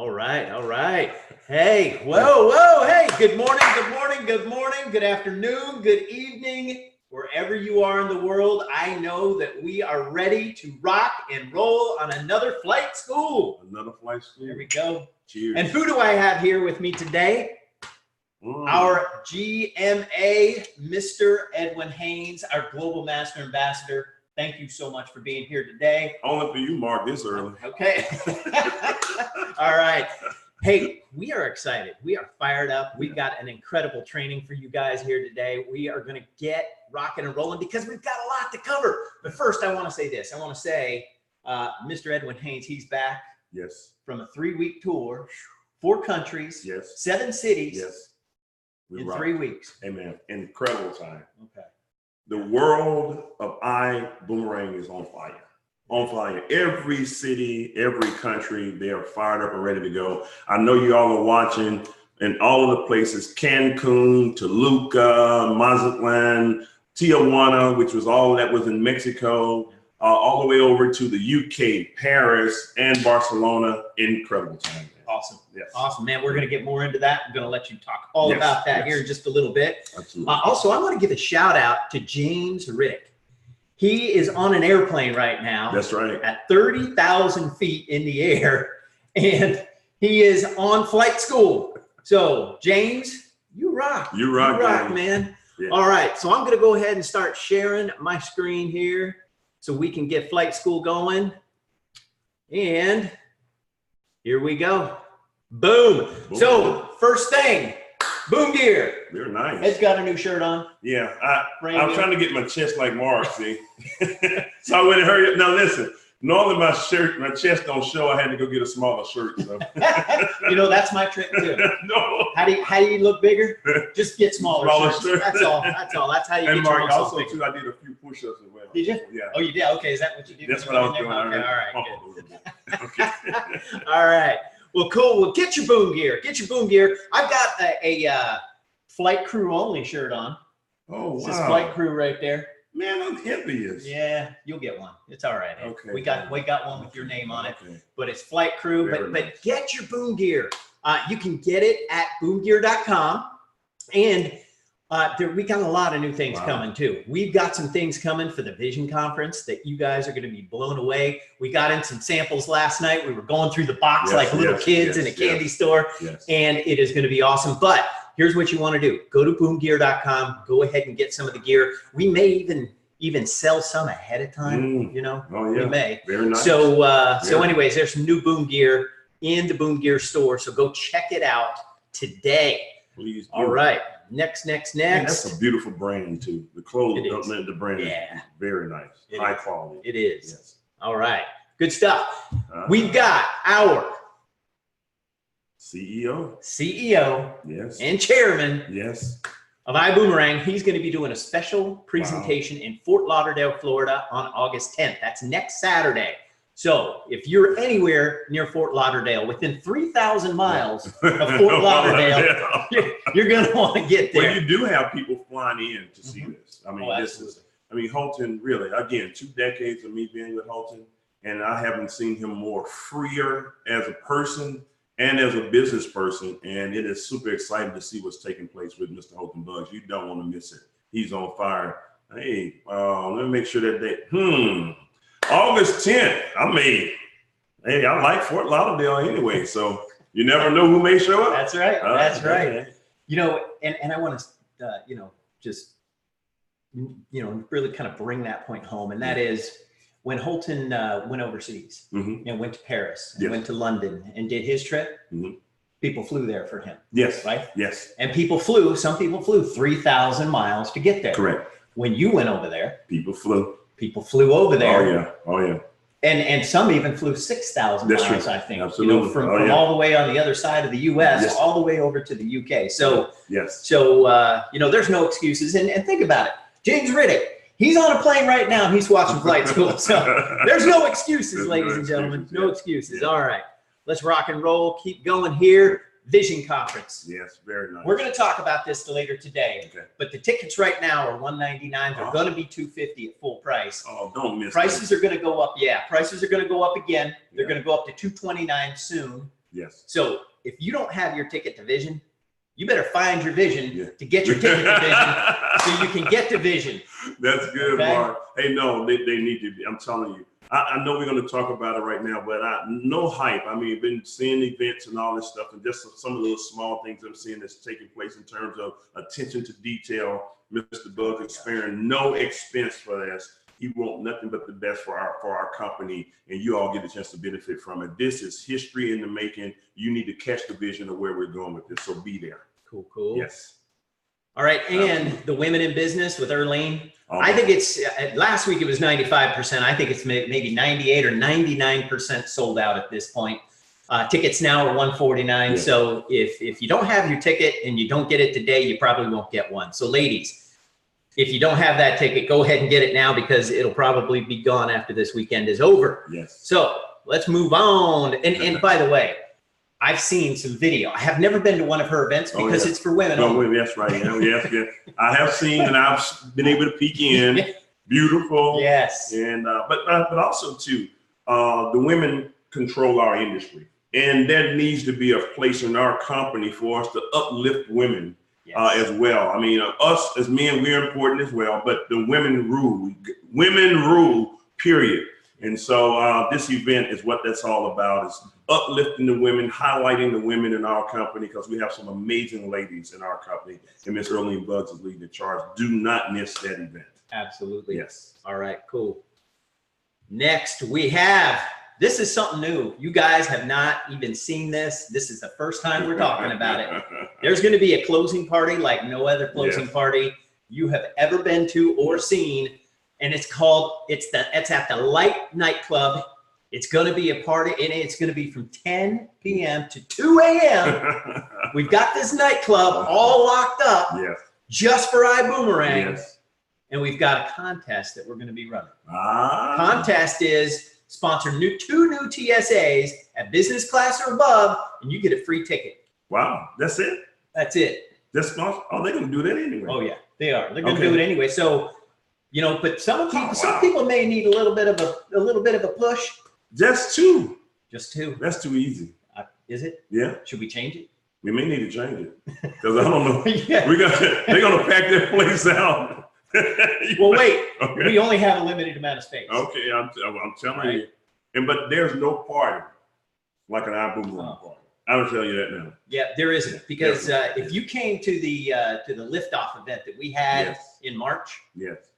All right, all right. Hey, whoa, hey, good morning, good afternoon, good evening, wherever you are in the world. I know that we are ready to rock and roll on another flight school. Another flight school. There we go. Cheers. And who do I have here with me today? Our GMA, Mr. Edwin Haynes, our Global Master Ambassador. Thank you so much for being here today. Only for you, Mark, this early. Okay. All right. Hey, we are excited. We are fired up. We've got an incredible training for you guys here today. We are going to get rocking and rolling because we've got a lot to cover. But first, I want to say this. I want to say, Mr. Edwin Haynes, he's back. Yes. From a 3-week tour, 4 countries, yes, 7 cities, yes, in 3 weeks. Amen. Incredible time. Okay. The world of ibüümerang is on fire. On fire. Every city, every country, they are fired up and ready to go. I know you all are watching in all of the places, Cancun, Toluca, Mazatlan, Tijuana, which was all that was in Mexico, all the way over to the UK, Paris, and Barcelona. Incredible time. Awesome. Yes. Awesome, man. We're going to get more into that. I'm going to let you talk all about that here in just a little bit. Absolutely. Also, I want to give a shout out to James Riddick. He is on an airplane right now. That's right. At 30,000 feet in the air, and he is on flight school. So, James, you rock. You rock, man. Yeah. All right. So I'm going to go ahead and start sharing my screen here so we can get flight school going. And here we go. Boom. Boom. So first thing, boom gear. They're nice. Ed's got a new shirt on. Yeah, I'm trying to get my chest like Mark, see. So I went and hurry up. Now listen, normally my chest don't show. I had to go get a smaller shirt. So. You know, that's my trick too. No. How do you look bigger? Just get smaller shirts. Shirt. That's all. That's all. That's how you and get Mark, your muscles also bigger. too, I did a few push-ups as well. Did you? Yeah. Oh, you did? Okay, is that what you did? That's what I was doing. Okay, all right, good. Okay. All right. Well, cool. Well, get your boom gear. Get your boom gear. I've got a flight crew only shirt on. Oh, wow. This is flight crew right there. Man, I'm envious. Yeah, you'll get one. It's all right. Okay. We got one with your name on it, Okay. but it's flight crew. Very But nice. get your boom gear. You can get it at boomgear.com, and we got a lot of new things coming too. We've got some things coming for the Vision Conference that you guys are going to be blown away. We got in some samples last night. We were going through the box like little kids in a candy store, and it is going to be awesome. But here's what you want to do. Go to boomgear.com. Go ahead and get some of the gear. We may even sell some ahead of time, you know. Oh, yeah. We may. Very nice. So anyways, there's some new boom gear in the Boom Gear store. So go check it out today. Please do. All right. Next. Man, that's a beautiful brand too. The clothes, the brand is very nice. High quality. It is. Yes. All right. Good stuff. We've got our CEO. Yes. And chairman. Yes. Of ibüümerang. He's going to be doing a special presentation in Fort Lauderdale, Florida on August 10th. That's next Saturday. So if you're anywhere near Fort Lauderdale, within 3,000 miles of Fort Lauderdale, you're going to want to get there. Well, you do have people flying in to see this. I mean, Holton, really, again, 2 decades of me being with Holton, and I haven't seen him more freer as a person and as a business person. And it is super exciting to see what's taking place with Mr. Holton Buggs. You don't want to miss it. He's on fire. Hey, let me make sure that date. August 10th. Hey, I like Fort Lauderdale anyway, so you never know who may show up. That's right. That's right. You know, and I want to, just, really kind of bring that point home. And that is when Holton went overseas and went to Paris and went to London and did his trip, people flew there for him. Yes. Right? Yes. And some people flew 3,000 miles to get there. Correct. When you went over there, people flew over there. Oh yeah. And some even flew 6,000 miles, I think. Absolutely. From all the way on the other side of the U.S. all the way over to the UK. So there's no excuses. And think about it. James Riddick, he's on a plane right now. And he's watching flight school. So there's no excuses, ladies and gentlemen. No excuses. All right. Let's rock and roll. Keep going here. Vision Conference. Yes, very nice. We're going to talk about this later today, but the tickets right now are $199. They're going to be $250 at full price. Oh, don't miss. Prices are going to go up. Yeah, prices are going to go up again. They're going to go up to $229 soon. Yes. So if you don't have your ticket to Vision, you better find your Vision to get your ticket to Vision so you can get to Vision. That's good, Mark. Hey, no, they need to be. I'm telling you. I know we're going to talk about it right now, but no hype. I mean, I've been seeing events and all this stuff, and just some of those small things I'm seeing that's taking place in terms of attention to detail. Mr. Buggs is sparing no expense for this. He wants nothing but the best for our company, and you all get a chance to benefit from it. This is history in the making. You need to catch the vision of where we're going with this, so be there. Cool, cool. Yes. All right, and the Women in Business with Earlene. I think it's, last week it was 95%. I think it's maybe 98 or 99% sold out at this point. Tickets now are $149. Yeah. So if you don't have your ticket and you don't get it today, you probably won't get one. So ladies, if you don't have that ticket, go ahead and get it now because it'll probably be gone after this weekend is over. Yes. So let's move on. And by the way, I've seen some video. I have never been to one of her events because it's for women. Oh, that's right. Yes. I have seen and I've been able to peek in. Beautiful. Yes. And but also too, the women control our industry, and there needs to be a place in our company for us to uplift women as well. I mean, us as men, we're important as well, but the women rule. Women rule. Period. And so this event is what that's all about, is uplifting the women, highlighting the women in our company, because we have some amazing ladies in our company, and Miss Earlene Buggs is leading the charge. Do not miss that event. Absolutely. Yes. All right, cool. Next, we have, this is something new. You guys have not even seen this. This is the first time we're talking about it. There's going to be a closing party like no other closing party you have ever been to or seen. And it's called, it's at the Light nightclub. It's going to be a party, and it's going to be from 10 p.m. to 2 a.m. We've got this nightclub all locked up just for ibüümerang. And we've got a contest that we're going to be running. Contest is sponsor two new TSAs at business class or above, and you get a free ticket. Wow, that's it? That's it. That's sponsor? Oh, they're going to do that anyway. Oh, yeah, they are. They're going to do it anyway. So, you know, but some people may need a little bit of a push. Just two. Just two. That's too easy. Is it? Yeah. Should we change it? We may need to change it because I don't know. They're gonna pack that place out. Well, wait. Okay. We only have a limited amount of space. Okay, I'm telling you. But there's no party like an ibüümerang party. I'll tell you that now. Yeah, there isn't, because if you came to the liftoff event that we had in March,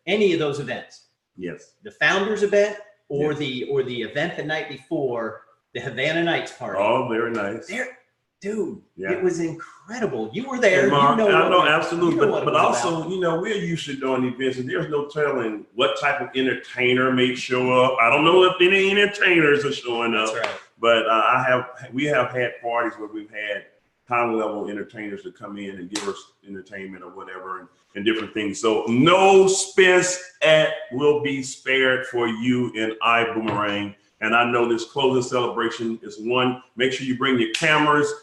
any of those events, the founders event or the event the night before, the Havana Nights party. Oh, very nice. Dude, it was incredible. You were there. Mark, I know, absolutely. But also, you know, we're used to doing events, and there's no telling what type of entertainer may show up. I don't know if any entertainers are showing up. That's right. But we have had parties where we've had high-level entertainers to come in and give us entertainment or whatever and different things. So no expense will be spared for you in ibüümerang. And I know this closing celebration is one. Make sure you bring your cameras,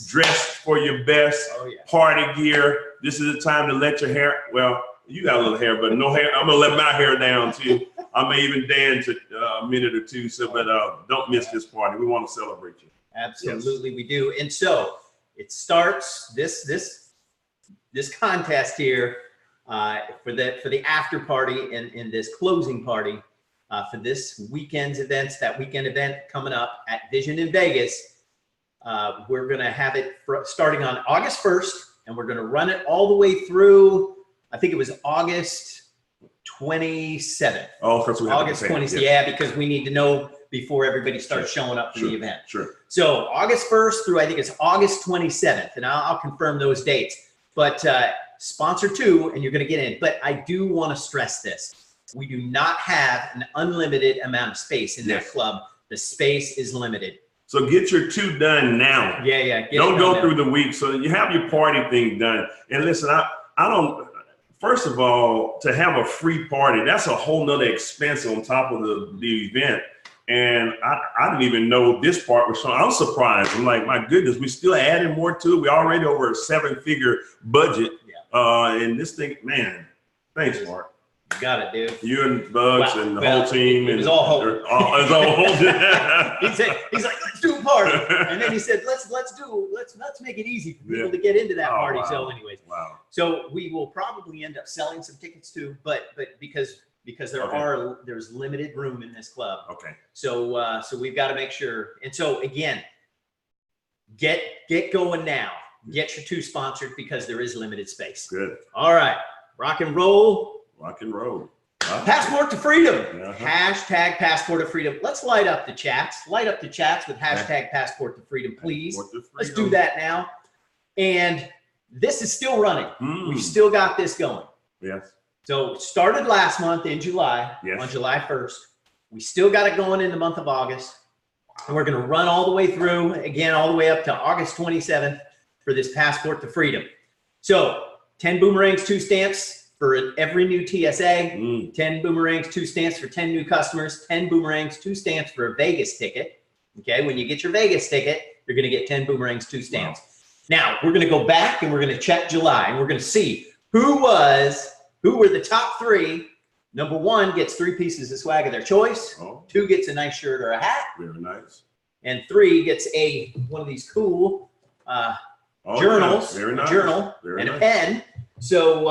dress for your best, party gear. This is the time to let your hair, well, you got a little hair, but no hair. I'm gonna let my hair down too. I may even dance a minute or two, but don't miss this party. We want to celebrate you. Absolutely, we do. And so it starts this contest here for the after party and this closing party for this weekend's events. That weekend event coming up at Vision in Vegas. We're gonna have it starting on August 1st, and we're gonna run it all the way through. I think it was August 27th. Oh, because we have August 27th. Yeah, because we need to know before everybody starts showing up for the event. Sure. So August 1st through, I think it's August 27th, and I'll confirm those dates. But sponsor two, and you're going to get in. But I do want to stress this: we do not have an unlimited amount of space in that club. The space is limited. So get your two done now. Yeah. Don't go through the week. So you have your party thing done. And listen, I don't. First of all, to have a free party, that's a whole nother expense on top of the event. And I didn't even know this part was showing. I was surprised. I'm like, my goodness, we still adding more to it. We already over a 7-figure budget. And this thing, man, thanks, Mark. Got it, dude. You and Buggs and the whole team. It was all Holton. It was all Holton. he's like, let's do a party. And then he said, let's make it easy for people to get into that party. Wow. So anyways, so we will probably end up selling some tickets too, but because there's limited room in this club. Okay. So we've got to make sure. And so again, get going now. Get your 2 sponsored because there is limited space. Good. All right. Rock and roll. Rock and roll. Passport to freedom. Hashtag passport to freedom. Let's light up the chats. Light up the chats with hashtag passport to freedom, please. Let's do that now. And this is still running. We've still got this going. Yes. So it started last month in July, on July 1st. We still got it going in the month of August. And we're going to run all the way through, again, all the way up to August 27th for this passport to freedom. So 10 boomerangs, 2 stamps for every new TSA, 10 boomerangs, 2 stamps for 10 new customers, 10 boomerangs, 2 stamps for a Vegas ticket. Okay, when you get your Vegas ticket, you're going to get 10 boomerangs, 2 stamps. Wow. Now, we're going to go back and we're going to check July, and we're going to see who were the top 3. Number 1 gets 3 pieces of swag of their choice. 2 gets a nice shirt or a hat. Very nice. And 3 gets one of these cool journals, very nice. Journal, very and nice. A pen. So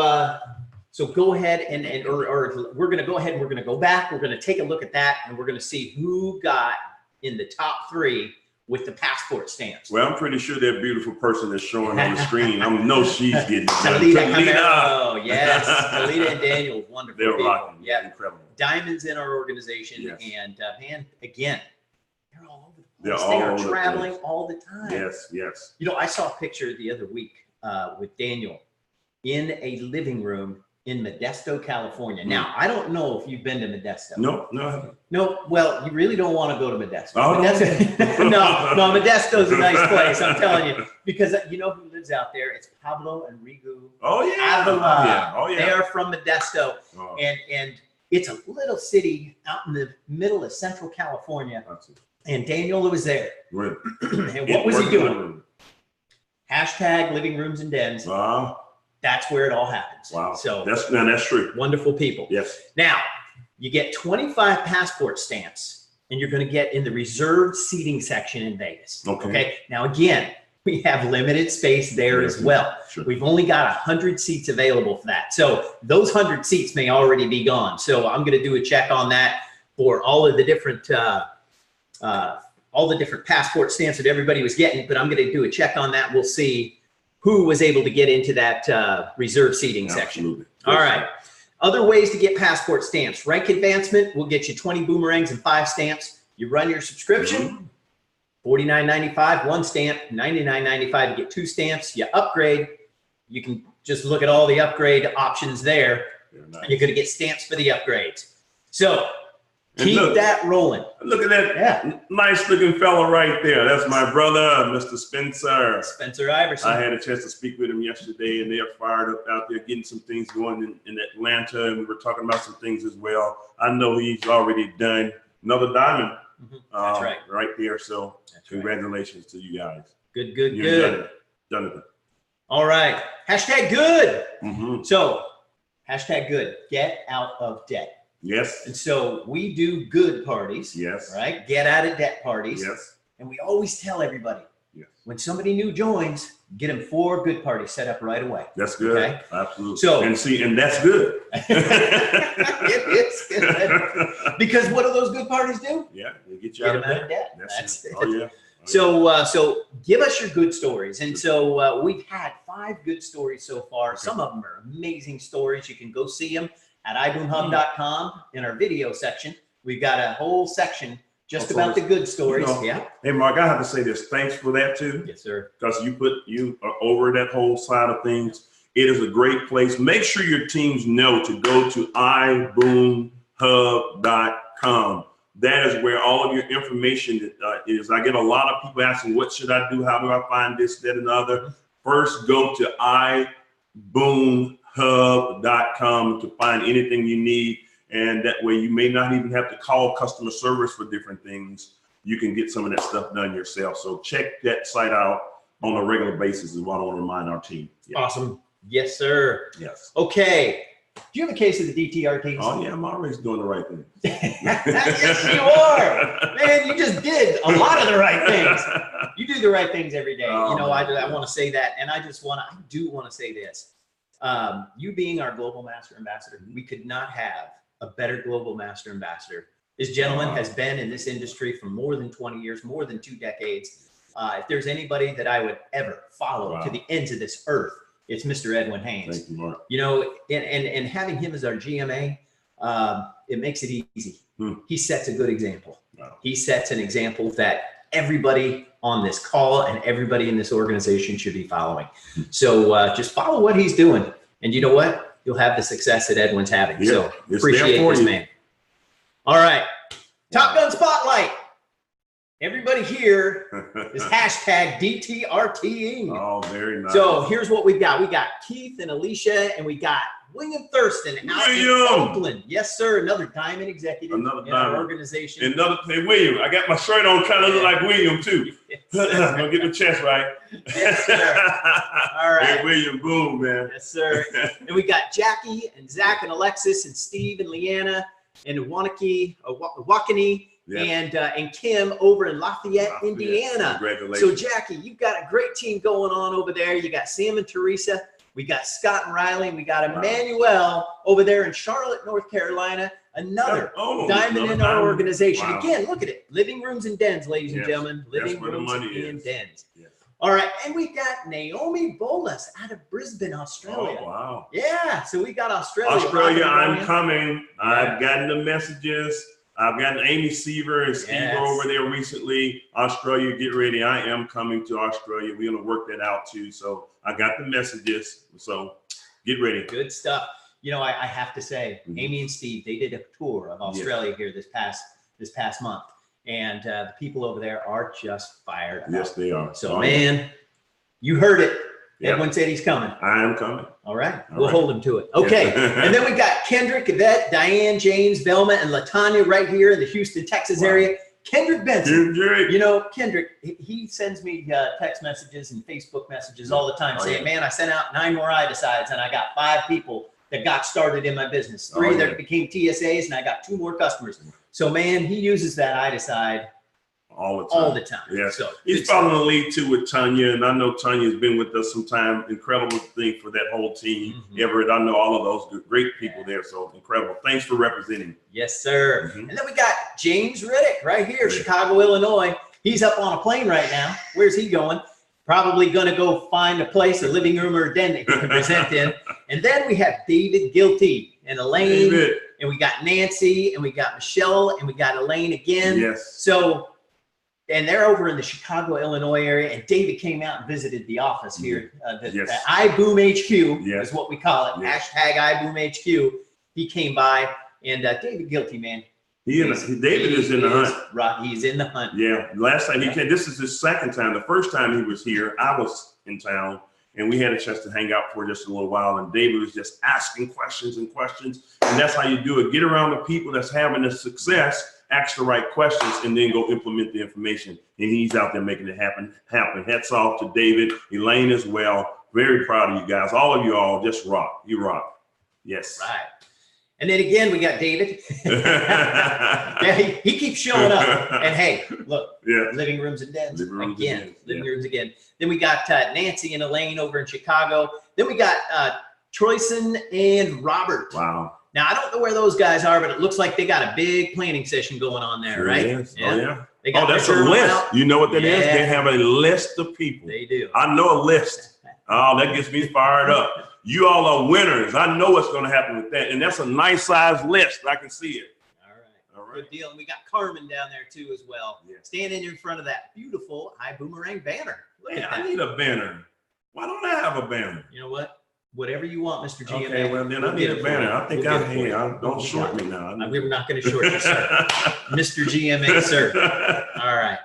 go ahead or we're going to go ahead and we're going to go back. We're going to take a look at that, and we're going to see who got in the top 3 with the passport stamps. Well, I'm pretty sure that beautiful person that's showing on the screen, I know she's getting it. Oh, yes. Talita and Daniel, wonderful. They're people. rocking. Yeah. Incredible. Diamonds in our organization. Yes. And man, again, they're all over the They're place. all They are over the traveling place. all the time. Yes, yes. You know, I saw a picture the other week with Daniel in a living room in Modesto, California. Now, I don't know if you've been to Modesto. No, no, I haven't. No, well, you really don't want to go to Modesto. Oh, no, Modesto's a nice place, I'm telling you. Because you know who lives out there? It's Pablo and Rigu. Oh, yeah. Avila. Oh, yeah. They are from Modesto. Oh. And it's a little city out in the middle of Central California. And Daniel was there. Right. And what was he doing? Hashtag living rooms and dens. That's where it all happens. Wow. So that's true. Wonderful people. Yes. Now, you get 25 passport stamps, and you're going to get in the reserved seating section in Vegas. Okay. Now, again, we have limited space there as well. Sure. We've only got 100 seats available for that. So those 100 seats may already be gone. So I'm going to do a check on that for all of the different passport stamps that everybody was getting. But I'm going to do a check on that. We'll see who was able to get into that reserve seating section. All right. Other ways to get passport stamps. Rank advancement will get you 20 boomerangs and 5 stamps. You run your subscription, $49.95, 1 stamp, $99.95 to get 2 stamps. You upgrade. You can just look at all the upgrade options there. Nice. You're going to get stamps for the upgrades. So keep that rolling. Look at that nice looking fella right there. That's my brother, Mr. Spencer Iverson. I had a chance to speak with him yesterday, and they're fired up out there getting some things going in Atlanta, and we were talking about some things as well. I know he's already done another diamond. That's right. Right there. So congratulations to you guys. Good. Done it. All right. Hashtag good. So hashtag good. Get out of debt. Yes. And so we do good parties. Yes. Right? Get out of debt parties. Yes. And we always tell everybody, when somebody new joins, get them 4 good parties set up right away. That's good. Okay? Absolutely. So, and that's good. It is good. Because what do those good parties do? Yeah, they get you out of debt. That's it. Oh, yeah. So give us your good stories. And so we've had 5 good stories so far. Some of them are amazing stories. You can go see them at ibüümerang.com in our video section. We've got a whole section just about the good stories. Hey, Mark, I have to say this. Thanks for that too. Yes, sir. Because you are over that whole side of things. It is a great place. Make sure your teams know to go to iboomhub.com. That is where all of your information is. I get a lot of people asking, what should I do? How do I find this, that, and the other? First, go to iboomhub.com to find anything you need. And that way you may not even have to call customer service for different things. You can get some of that stuff done yourself. So check that site out on a regular basis is what I want to remind our team. Awesome. Yes, sir. Yes. Okay. Do you have a case of the DTRTs? Oh yeah, I'm always doing the right thing. Yes, you are. Man, you just did a lot of the right things. You do the right things every day. Oh, you know, man. I want to say that. And I do want to say this. You being our global master ambassador, we could not have a better global master ambassador. This gentleman has been in this industry for more than 20 years, more than 2 decades. If there's anybody that I would ever follow to the ends of this earth, it's Mr. Edwin Haynes. Thank you, Mark. You know, and having him as our GMA, it makes it easy. He sets a good example. Wow. He sets an example that everybody on this call and everybody in this organization should be following. So just follow what he's doing. And you know what? You'll have the success that Edwin's having. Yeah, so appreciate this, man. All right. Top Gun Spotlight. Everybody here is hashtag DTRTing. Oh, very nice. So here's what we got. We got Keith and Alicia, and we got William Thurston out in Oakland. Yes, sir. Another diamond executive in our organization. Hey, William, I got my shirt on trying to look like William, too. Yes, Don't get the chest right. Yes, sir. All right. Hey, William, boom, man. Yes, sir. And we got Jackie and Zach and Alexis and Steve and Leanna and Wakani. Yes. And Kim over in Lafayette, Indiana. Congratulations. So Jackie, you've got a great team going on over there. You got Sam and Teresa. We got Scott and Riley. And we got Emmanuel over there in Charlotte, North Carolina. Another diamond in our organization. Wow. Again, look at it. Living rooms and dens, ladies and gentlemen. Living rooms and dens. Yes. All right. And we got Naomi Bolas out of Brisbane, Australia. Oh, wow. Yeah. So we got Australia. Australia, I'm coming. Yeah. I've gotten the messages. I've gotten Amy Seaver and Steve over there recently. Australia, get ready. I am coming to Australia. We're going to work that out too. So I got the messages. So get ready. Good stuff. You know, I have to say, Amy and Steve, they did a tour of Australia here this past month. And the people over there are just fired up. Yes, they are. So, man, you heard it. Edwin said he's coming. I am coming. All right. We'll hold him to it. Okay. And then we got Kendrick, Yvette, Diane, James, Velma, and LaTanya right here in the Houston, Texas area. Kendrick Benson. You know, Kendrick, he sends me text messages and Facebook messages all the time saying, man, I sent out 9 more IDecides and I got 5 people that got started in my business. 3 that became TSAs and I got 2 more customers. So, man, he uses that IDecide all the time. Yeah. So he's following the lead too with Tanya, and I know Tanya's been with us some time. Incredible thing for that whole team. Everett, I know all of those great people there. So incredible. Thanks for representing. Yes, sir. And then we got James Riddick right here, Chicago, Illinois. He's up on a plane right now. Where's he going? Probably going to go find a place, a living room or a den that he can present in. And then we have David Gilty and Elaine, and we got Nancy, and we got Michelle, and we got Elaine again. Yes. So, and they're over in the Chicago, Illinois area. And David came out and visited the office here. iBoomHQ is what we call it. Hashtag iBoomHQ. He came by, and David Gilty, man. David is in the hunt. He's in the hunt. Yeah. Last time he came, this is his second time. The first time he was here, I was in town, and we had a chance to hang out for just a little while. And David was just asking questions and questions. And that's how you do it. Get around the people that's having the success. Ask the right questions and then go implement the information. And he's out there making it happen. Hats off to David, Elaine as well. Very proud of you guys. All of you all just rock. You rock. Yes. Right. And then again, we got David. He keeps showing up. And hey, look, living rooms and dens. Living rooms again. Then we got Nancy and Elaine over in Chicago. Then we got Troyson and Robert. Wow. Now, I don't know where those guys are, but it looks like they got a big planning session going on there, right? Is. Yeah. Oh, yeah. That's a list. Out. You know what that is? They have a list of people. They do. I know a list. Oh, that gets me fired up. You all are winners. I know what's going to happen with that. And that's a nice size list. I can see it. All right. Good deal. And we got Carmen down there, too, as well. Yeah. Standing in front of that beautiful iboomerang banner. Man, I need a banner. Why don't I have a banner? You know what? Whatever you want, Mr. GMA. Okay, well, then I need a banner. I think don't short me now. We're not going to short you, sir. Mr. GMA, sir. All right.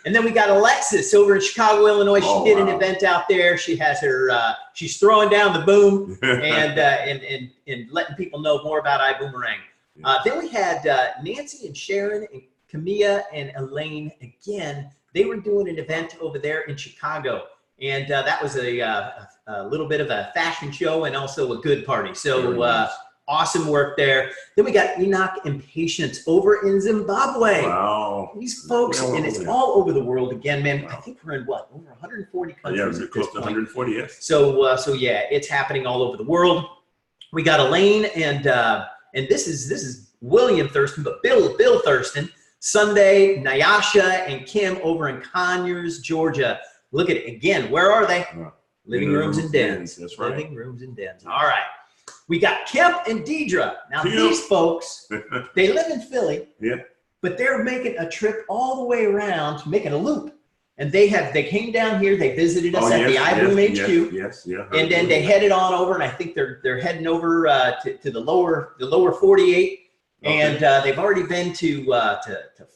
And then we got Alexis over in Chicago, Illinois. She did an event out there. She has her, she's throwing down the boom and letting people know more about iboomerang. Then we had Nancy and Sharon and Camilla and Elaine again. They were doing an event over there in Chicago. And that was a little bit of a fashion show and also a good party. So awesome work there. Then we got Enoch and Patience over in Zimbabwe. Wow. These folks, and it's all over the world again, man. Wow. I think we're in what, over 140 countries. Yeah, close to 140, yes. So yeah, it's happening all over the world. We got Elaine and this is William Thurston, but Bill Thurston. Sunday, Nyasha and Kim over in Conyers, Georgia. Look at it again. Where are they? Living rooms and dens. That's right. Living rooms and dens. All right. We got Kemp and Deidre. Now, these folks, they live in Philly, but they're making a trip all the way around, making a loop. And they came down here. They visited us at the ibüümerang HQ. Yes. And then they headed on over, and I think they're heading over to the lower 48. Okay. And they've already been to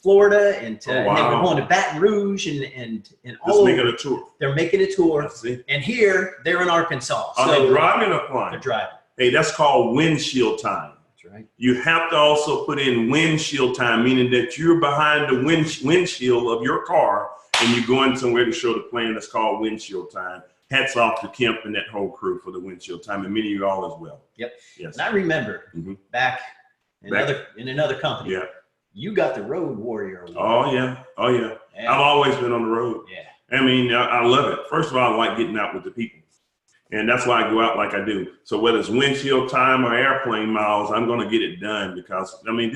Florida and then we're going to Baton Rouge and all. Making a tour. They're making a tour. And here they're in Arkansas. Are they driving or flying? They're driving. Hey, that's called windshield time. That's right. You have to also put in windshield time, meaning that you're behind the windshield of your car and you're going somewhere to show the plane. That's called windshield time. Hats off to Kemp and that whole crew for the windshield time, and many of you all as well. Yep. Yes. And I remember back in another company. Yeah. You got the Road Warrior Award. Oh yeah. I've always been on the road. Yeah. I mean, I love it. First of all, I like getting out with the people. And that's why I go out like I do. So whether it's windshield time or airplane miles, I'm going to get it done because, I mean,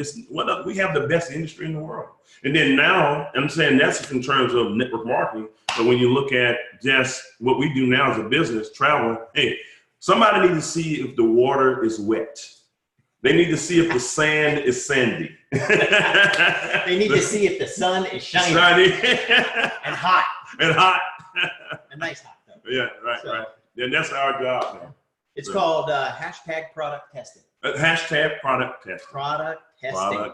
we have the best industry in the world. And then now, I'm saying that's in terms of network marketing. But when you look at just what we do now as a business, travel, hey, somebody needs to see if the water is wet. They need to see if the sand is sandy. They need to see if the sun is shiny. And hot. And hot. A nice hot, though. Yeah, right. And that's our job now. It's called hashtag product testing. Hashtag product testing. Product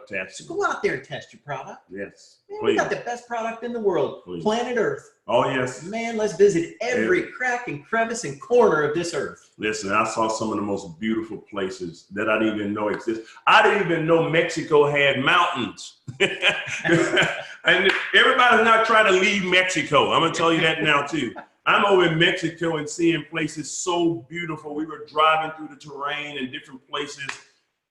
testing. So go out there and test your product. Yes. Man, we got the best product in the world. Please. Planet Earth. Oh, yes. Man, let's visit every crack and crevice and corner of this earth. Listen, I saw some of the most beautiful places that I didn't even know exist. I didn't even know Mexico had mountains. And everybody's not trying to leave Mexico. I'm going to tell you that now, too. I'm over in Mexico and seeing places so beautiful. We were driving through the terrain in different places.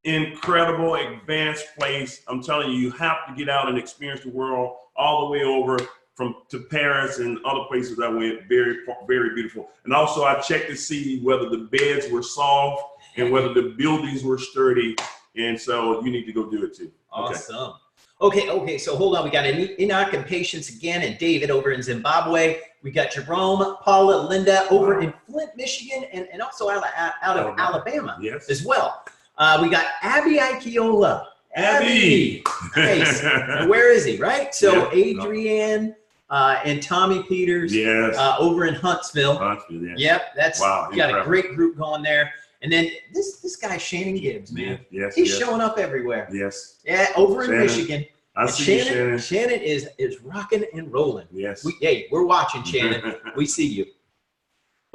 Incredible, advanced place. I'm telling you, you have to get out and experience the world all the way over to Paris and other places I went. Very, very beautiful. And also I checked to see whether the beds were soft and whether the buildings were sturdy. And so you need to go do it too. Awesome. Okay. So hold on. We got Enoch and Patience again and David over in Zimbabwe. We got Jerome, Paula, Linda over in Flint, Michigan, and also out of Alabama as well. We got Abby Aikiola. Abby. Nice. And where is he, right? So Adrienne and Tommy Peters over in Huntsville. Yep, got a great group going there. And then this guy, Shannon Gibbs, man. He's showing up everywhere. Yeah, over in Michigan. I see Shannon. Shannon is rocking and rolling. Yes. We're watching, Shannon. We see you.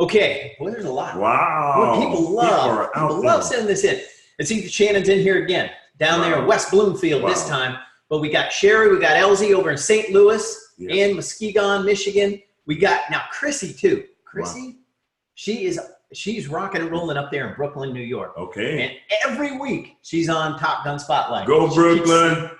Okay. Well, there's a lot. Wow. People love sending this in. And see, Shannon's in here again, down there in West Bloomfield this time. But we got Sherry, we got Elsie over in St. Louis and Muskegon, Michigan. We got now Chrissy too. Chrissy, she's rocking and rolling up there in Brooklyn, New York. Okay. And every week she's on Top Gun Spotlight. Go Brooklyn.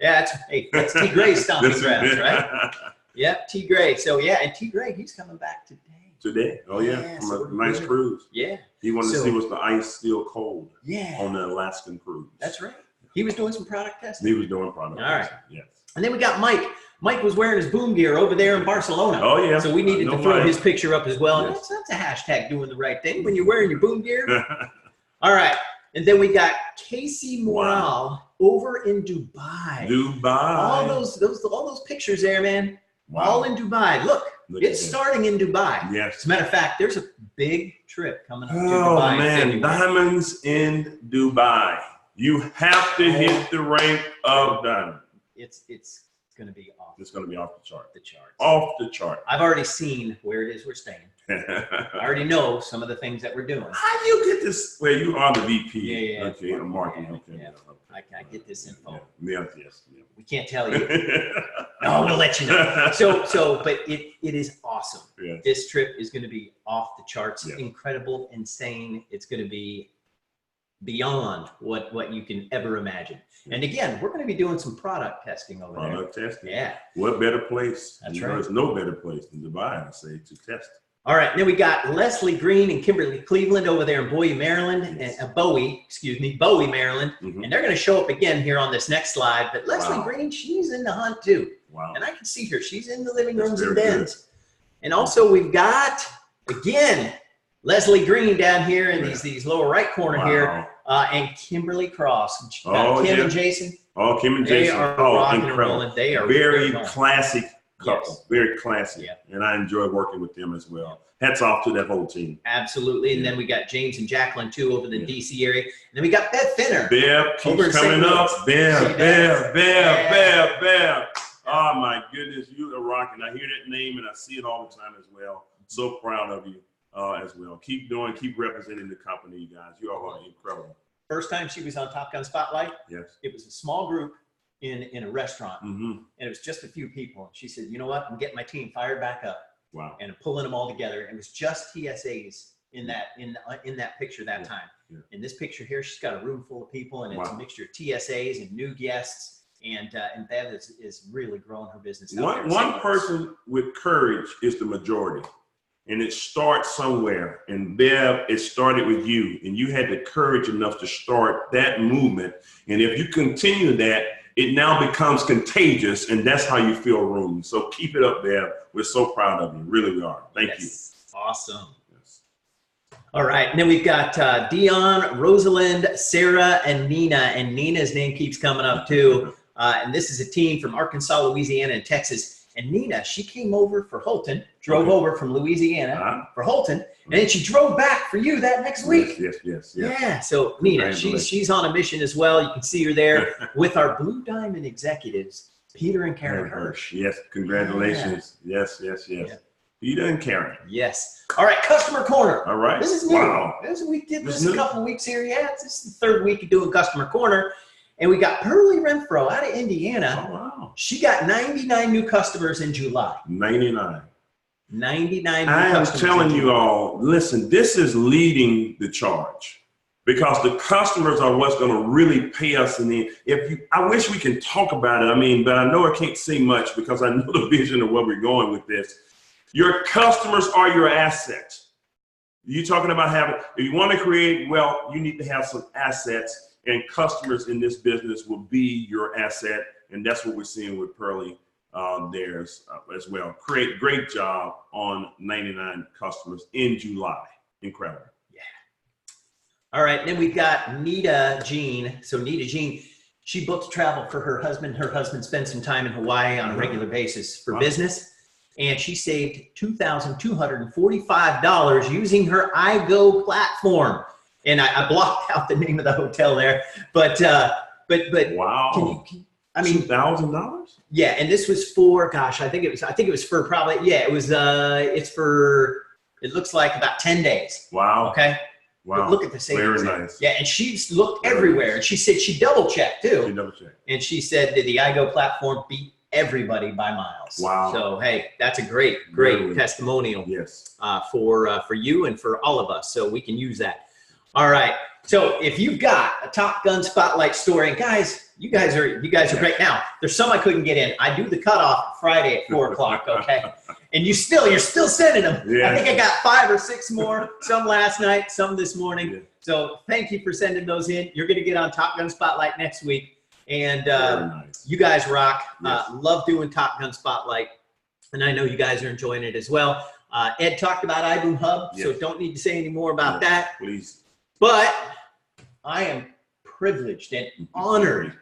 That's T. Gray's stomping grounds, right? Yep, T. Gray. So and T. Gray, he's coming back today. Oh from a nice cruise. Yeah. He wanted to see was the ice still cold. Yeah. On the Alaskan cruise. That's right. He was doing some product testing. He was doing product testing. All right. Yes. And then we got Mike. Mike was wearing his boom gear over there in Barcelona. Oh, yeah. So we needed to throw his picture up as well. Yes. That's a hashtag doing the right thing when you're wearing your boom gear. All right. And then we got Casey Morale over in Dubai. All those pictures there, man. Wow. All in Dubai. Look it's starting in Dubai. Yes. As a matter of fact, there's a big trip coming up to Oh, Dubai. man. Diamonds in Dubai. You have to hit the rank of diamond. It's going to be off. It's going to be off the chart. Off the chart. I've already seen where it is we're staying. I already know some of the things that we're doing. How do you get this? Well, you are the VP. Yeah. Okay, I'm marketing. Okay. Yeah. I get this info. Yes. We can't tell you. No, we'll let you know. But it is awesome. Yes. This trip is going to be off the charts, incredible, insane. It's going to be beyond what you can ever imagine. And again, we're going to be doing some product testing over there. Product testing. Yeah. What better place? That's right. There's no better place than Dubai, I say, to test. All right. Then we got Leslie Green and Kimberly Cleveland over there in Bowie, Maryland. Yes. Bowie, Maryland. Mm-hmm. And they're going to show up again here on this next slide. But Leslie Green, she's in the hunt too. Wow. And I can see her. She's in the living rooms That's and very dens. good. And also we've got, again, Leslie Green down here in these lower right corner here. And Kimberly Cross. Kim and Jason. Oh, Kim and Jason. They are rocking and incredible. rolling. They are very classic couple. Yes. Very classic. Yeah. And I enjoy working with them as well. Hats off to that whole team. Absolutely. And then we got James and Jacqueline too over the DC area. And then we got Bev Finner. Bev keeps coming up. Bev. Oh my goodness, you are rocking. I hear that name and I see it all the time as well. So proud of you as well. Keep doing, keep representing the company, you guys. You all are incredible. First time she was on Top Gun Spotlight, yes, it was a small group in a restaurant, mm-hmm. and it was just a few people. She said, "You know what? I'm getting my team fired back up." Wow. And I'm pulling them all together. It was just TSAs in that picture that time. Yeah. In this picture here, she's got a room full of people, and it's a mixture of TSAs and new guests. And Bev is really growing her business. One person with courage is the majority. And it starts somewhere. And Bev, it started with you. And you had the courage enough to start that movement. And if you continue that, it now becomes contagious. And that's how you fill rooms. So keep it up, Bev. We're so proud of you. Really, we are. Thank you. Awesome. Yes. All right. And then we've got Dion, Rosalind, Sarah, and Nina. And Nina's name keeps coming up too. And this is a team from Arkansas, Louisiana, and Texas. And Nina, she came over for Holton, drove over from Louisiana for Holton, and then she drove back for you that next week. Yes. Yeah, so Nina, she's on a mission as well. You can see her there with our Blue Diamond executives, Peter and Karen Hirsch. Yes, congratulations. Yeah. Yes. Yeah. Peter and Karen. Yes. All right, Customer Corner. All right. This is new. Wow. We did this a couple weeks here. Yeah, this is the third week of doing Customer Corner. And we got Pearlie Renfro out of Indiana. Oh, wow. She got 99 new customers in July. 99. 99 new I am customers. telling you all, listen, this is leading the charge because the customers are what's going to really pay us in the I wish we can talk about it. But I know I can't say much because I know the vision of where we're going with this. Your customers are your assets. You're talking about if you want to create wealth, you need to have some assets. And customers in this business will be your asset. And that's what we're seeing with Pearlie theirs as well. Great job on 99 customers in July. Incredible. Yeah. All right. Then we've got Nita Jean. So Nita Jean, she booked travel for her husband. Her husband spent some time in Hawaii on a regular basis for business. And she saved $2,245 using her iGo platform. And I blocked out the name of the hotel there, but wow. $2,000? Yeah, and this was for I think it was for probably it looks like about 10 days. Wow. Okay. Wow. But look at the savings. Very nice. Yeah, and she's looked everywhere, and she said she double checked too. She double checked. And she said that the iGo platform beat everybody by miles. Wow. So hey, that's a great testimonial. Yes. For you and for all of us, so we can use that. All right. So if you've got a Top Gun Spotlight story, and guys, you guys are great. Now, there's some I couldn't get in. I do the cutoff Friday at 4 o'clock. Okay. And you're still sending them. Yeah. I think I got 5 or 6 more, some last night, some this morning. Yeah. So thank you for sending those in. You're going to get on Top Gun Spotlight next week. And nice. You guys rock. Yes. Love doing Top Gun Spotlight. And I know you guys are enjoying it as well. Ed talked about iBoom Hub, so don't need to say any more about that. Please. But I am privileged and honored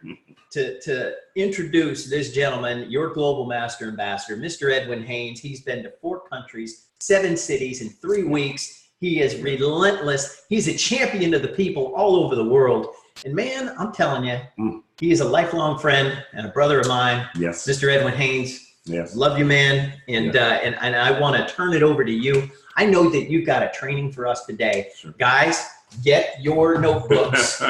to introduce this gentleman, your global master ambassador, Mr. Edwin Haynes. He's been to 4 countries, 7 cities in 3 weeks. He is relentless. He's a champion of the people all over the world. And man, I'm telling you, he is a lifelong friend and a brother of mine. Yes. Mr. Edwin Haynes. Yes. Love you, man. And and I want to turn it over to you. I know that you've got a training for us today. Sure. Guys, get your notebooks.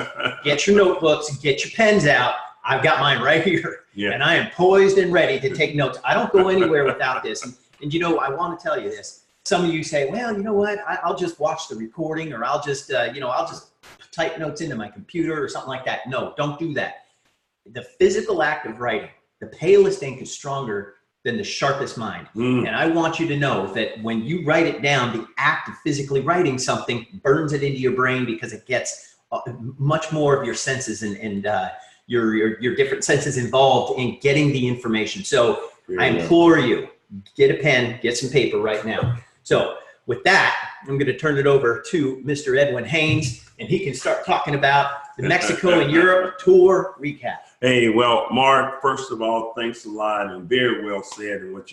Get your notebooks and get your pens out. I've got mine right here. Yeah. And I am poised and ready to take notes. I don't go anywhere without this. And you know, I want to tell you this. Some of you say, well, you know what? I'll just watch the recording, or I'll just, I'll just type notes into my computer or something like that. No, don't do that. The physical act of writing, the palest ink is stronger than the sharpest mind. And I want you to know that when you write it down, the act of physically writing something burns it into your brain because it gets much more of your senses and your different senses involved in getting the information. So I implore you, get a pen, get some paper right now. So with that, I'm going to turn it over to Mr. Edwin Haynes, and he can start talking about the Mexico and Europe tour recap. Hey, well, Mark, first of all, thanks a lot, and very well said in what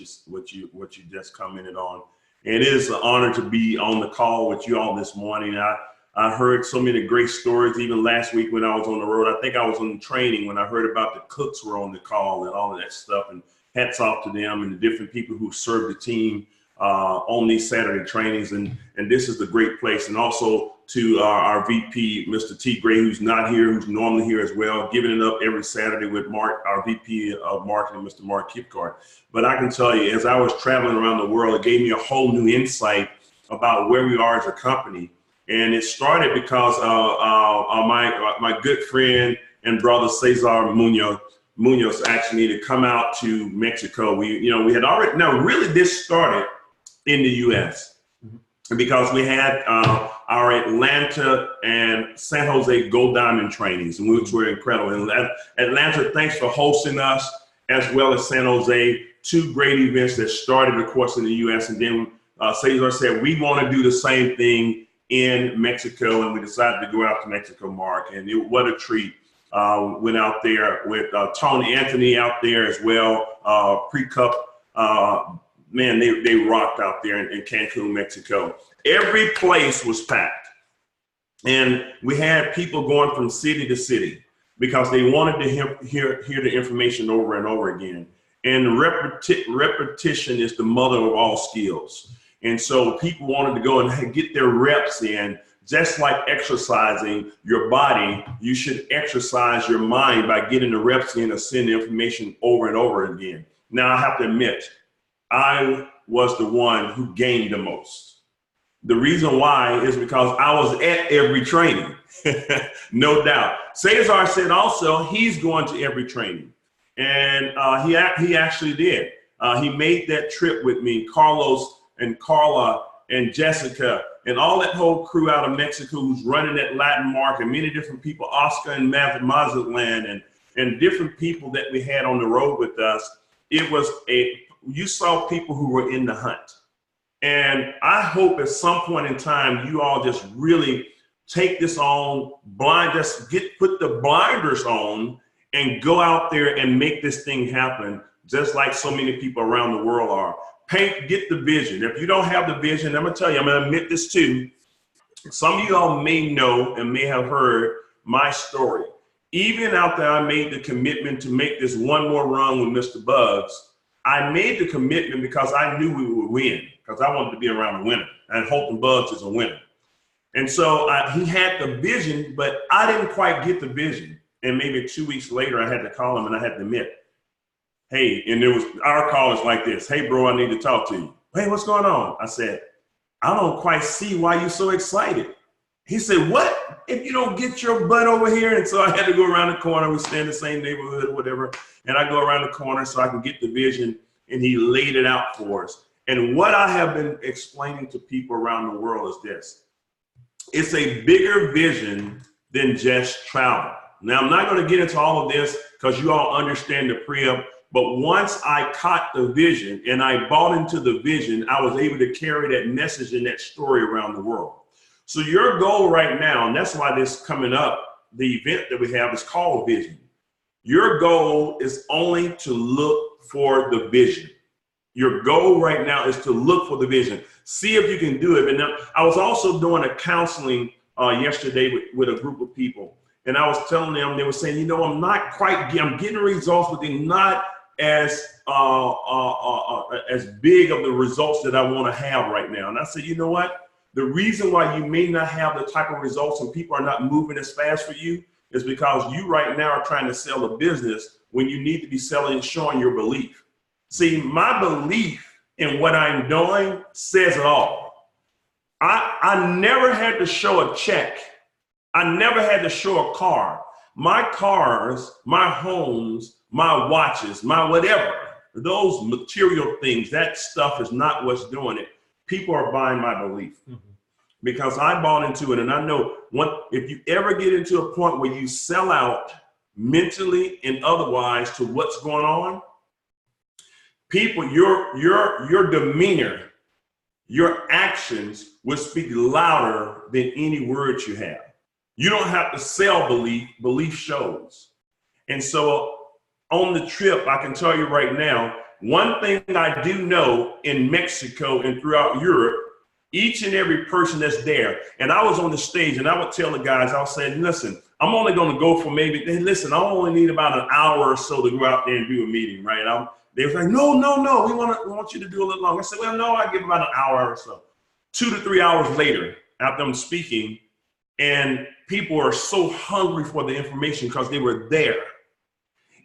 you just commented on. And it is an honor to be on the call with you all this morning. I heard so many great stories, even last week when I was on the road. I think I was on training when I heard about the cooks were on the call and all of that stuff. And hats off to them and the different people who served the team on these Saturday trainings. And this is the great place. And also to our VP, Mr. T. Gray, who's not here, who's normally here as well, giving it up every Saturday with Mark, our VP of marketing, Mr. Mark Kipcart. But I can tell you, as I was traveling around the world, it gave me a whole new insight about where we are as a company. And it started because my good friend and brother Cesar Munoz asked me to come out to Mexico. We had already, no, really this started in the U.S. because we had our Atlanta and San Jose Gold Diamond trainings, which were incredible. And Atlanta, thanks for hosting us, as well as San Jose, two great events that started, of course, in the U.S. And then Cesar said, we want to do the same thing in Mexico, and we decided to go out to Mexico, Mark, and what a treat. Went out there with Tony Anthony out there as well, pre-cup. Man, they rocked out there in Cancun, Mexico. Every place was packed, and we had people going from city to city because they wanted to hear the information over and over again. And repetition is the mother of all skills. And so people wanted to go and get their reps in. Just like exercising your body, you should exercise your mind by getting the reps in or sending information over and over again. Now, I have to admit, I was the one who gained the most. The reason why is because I was at every training, no doubt. Cesar said also he's going to every training, and he actually did. He made that trip with me, Carlos and Carla and Jessica, and all that whole crew out of Mexico who's running that Latin market, many different people, Oscar and Mazatlan, and different people that we had on the road with us. It was you saw people who were in the hunt. And I hope at some point in time, you all just really take this on put the blinders on and go out there and make this thing happen, just like so many people around the world are. Get the vision. If you don't have the vision, I'm gonna tell you, I'm gonna admit this too. Some of you all may know and may have heard my story. Even after I made the commitment to make this one more run with Mr. Buggs, I made the commitment because I knew we would win, because I wanted to be around a winner, and Holton Buggs is a winner. And so he had the vision, but I didn't quite get the vision. And maybe 2 weeks later, I had to call him and I had to admit, hey, and our call is like this. Hey, bro, I need to talk to you. Hey, what's going on? I said, I don't quite see why you're so excited. He said, what? If you don't get your butt over here? And so I had to go around the corner. We stay in the same neighborhood or whatever. And I go around the corner so I can get the vision. And he laid it out for us. And what I have been explaining to people around the world is this. It's a bigger vision than just travel. Now, I'm not going to get into all of this because you all understand the pre-op. But once I caught the vision and I bought into the vision, I was able to carry that message and that story around the world. So your goal right now, and that's why this coming up, the event that we have is called Vision. Your goal is only to look for the vision. Your goal right now is to look for the vision. See if you can do it. And I was also doing a counseling yesterday with a group of people. And I was telling them, they were saying, you know, I'm getting results, but they're not as big of the results that I want to have right now. And I said, you know what? The reason why you may not have the type of results and people are not moving as fast for you is because you right now are trying to sell a business when you need to be selling and showing your belief. See, my belief in what I'm doing says it all. I never had to show a check. I never had to show a car. My cars, my homes, my watches, my whatever, those material things, that stuff is not what's doing it. People are buying my belief because I bought into it. And I know if you ever get into a point where you sell out mentally and otherwise to what's going on, people, your demeanor, your actions will speak louder than any words you have. You don't have to sell belief, belief shows. And so on the trip, I can tell you right now, one thing I do know in Mexico and throughout Europe, each and every person that's there, and I was on the stage and I would tell the guys, I'll say, listen, I'm only going to go for maybe, listen, I only need about an hour or so to go out there and do a meeting, right? They were like, no, we want you to do a little longer. I said, well, no, I give about an hour or so. 2 to 3 hours later, after I'm speaking, and people are so hungry for the information because they were there.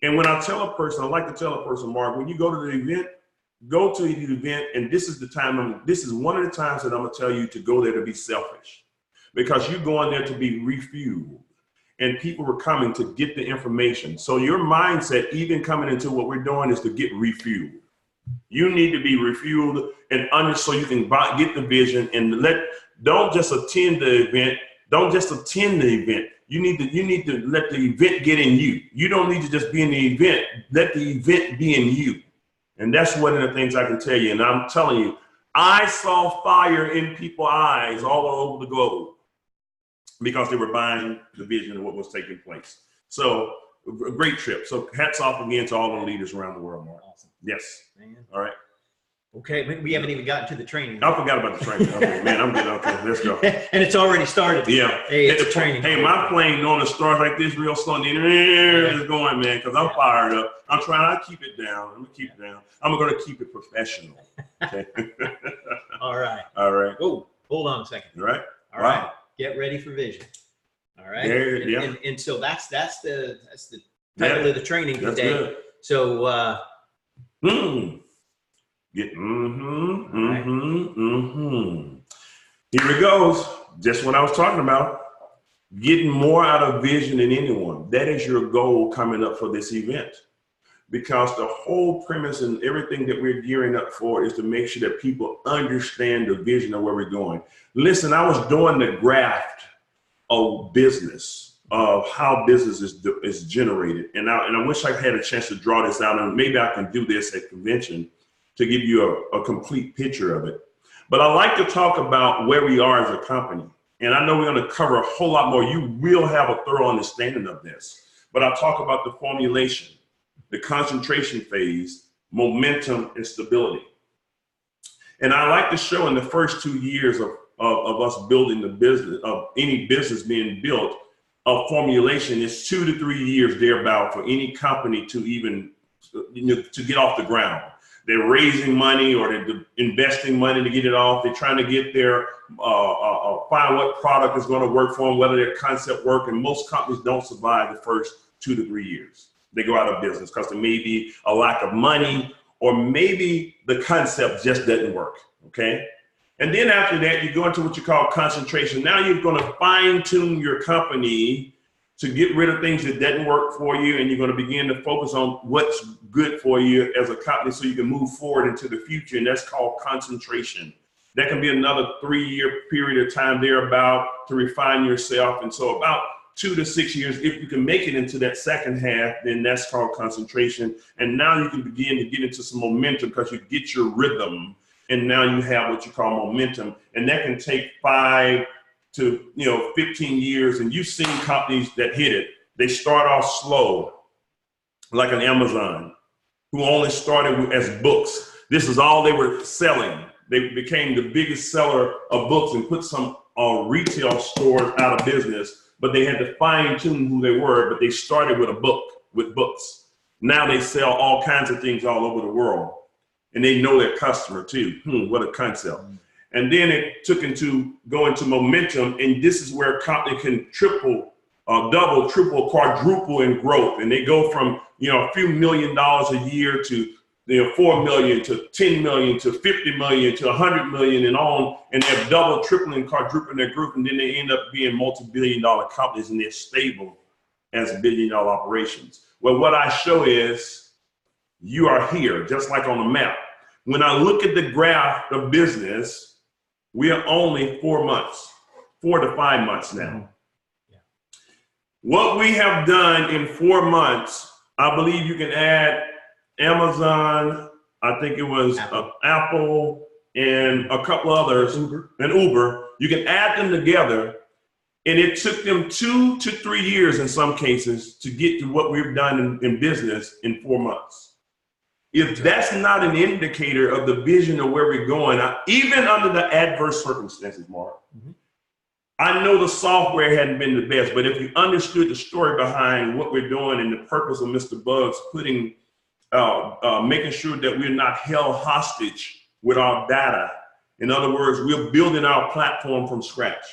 And when I tell a person, I like to tell a person, Mark, when you go to the event, go to the event, and this is the time, this is one of the times that I'm gonna tell you to go there to be selfish, because you're going there to be refueled, and people were coming to get the information. So your mindset, even coming into what we're doing, is to get refueled. You need to be refueled and so you can get the vision and don't just attend the event. Don't just attend the event. You need to let the event get in you. You don't need to just be in the event. Let the event be in you. And that's one of the things I can tell you. And I'm telling you, I saw fire in people's eyes all over the globe because they were buying the vision of what was taking place. So a great trip. So hats off again to all the leaders around the world, Mark. Awesome. Yes. Man. All right. Okay, we haven't even gotten to the training. I forgot about the training. Okay, man, I'm good. Okay, let's go. And it's already started. Yeah. Hey, it's training. Hey, my plane normally starts like this real slow, and then it's going, man, because I'm fired up. I'm trying to keep it down. I'm going to keep it down. I'm going to keep it professional. Okay. All right. All right. Oh, hold on a second. All right. All right. Get ready for vision. All right. Yeah. And so that's the title of the training today. Good. So Here it goes. Just what I was talking about. Getting more out of vision than anyone. That is your goal coming up for this event. Because the whole premise and everything that we're gearing up for is to make sure that people understand the vision of where we're going. Listen, I was doing the graft of business, of how business is generated. And I wish I had a chance to draw this out, and maybe I can do this at convention to give you a complete picture of it. But I like to talk about where we are as a company. And I know we're going to cover a whole lot more. You will have a thorough understanding of this. But I'll talk about the formulation, the concentration phase, momentum, and stability. And I like to show in the first 2 years of us building the business, of any business being built, a formulation is 2 to 3 years thereabout for any company to even, to get off the ground. They're raising money or they're investing money to get it off. They're trying to get their, find what product is going to work for them, whether their concept work. And most companies don't survive the first 2 to 3 years. They go out of business because there may be a lack of money, or maybe the concept just doesn't work, okay? And then after that, you go into what you call concentration. Now you're going to fine tune your company to get rid of things that didn't work for you, and you're going to begin to focus on what's good for you as a company so you can move forward into the future, and that's called concentration. That can be another 3-year period of time thereabout to refine yourself. And so about 2 to 6 years, if you can make it into that second half, then that's called concentration. And now you can begin to get into some momentum because you get your rhythm, and now you have what you call momentum, and that can take 5 to 15 years. And you've seen companies that hit it. They start off slow, like an Amazon, who only started as books. This is all they were selling. They became the biggest seller of books and put some retail stores out of business, but they had to fine tune who they were. But they started with a book, with books. Now they sell all kinds of things all over the world, and they know their customer too. What a concept. And then it go into momentum, and this is where a company can triple, double, triple, quadruple in growth. And they go from a few $1 million a year to 4 million to 10 million to 50 million to 100 million and on, and they're double, tripling, quadrupling their group, and then they end up being multi-billion-dollar companies, and they're stable as billion-dollar operations. Well, what I show is you are here, just like on the map. When I look at the graph of business, we are only 4 months, 4 to 5 months now. Yeah. What we have done in 4 months, I believe you can add Amazon, I think it was Apple and a couple others, and Uber. You can add them together, and it took them 2 to 3 years in some cases to get to what we've done in business in 4 months. If that's not an indicator of the vision of where we're going, even under the adverse circumstances, Mark, I know the software hadn't been the best, but if you understood the story behind what we're doing and the purpose of Mr. Buggs putting, making sure that we're not held hostage with our data. In other words, we're building our platform from scratch.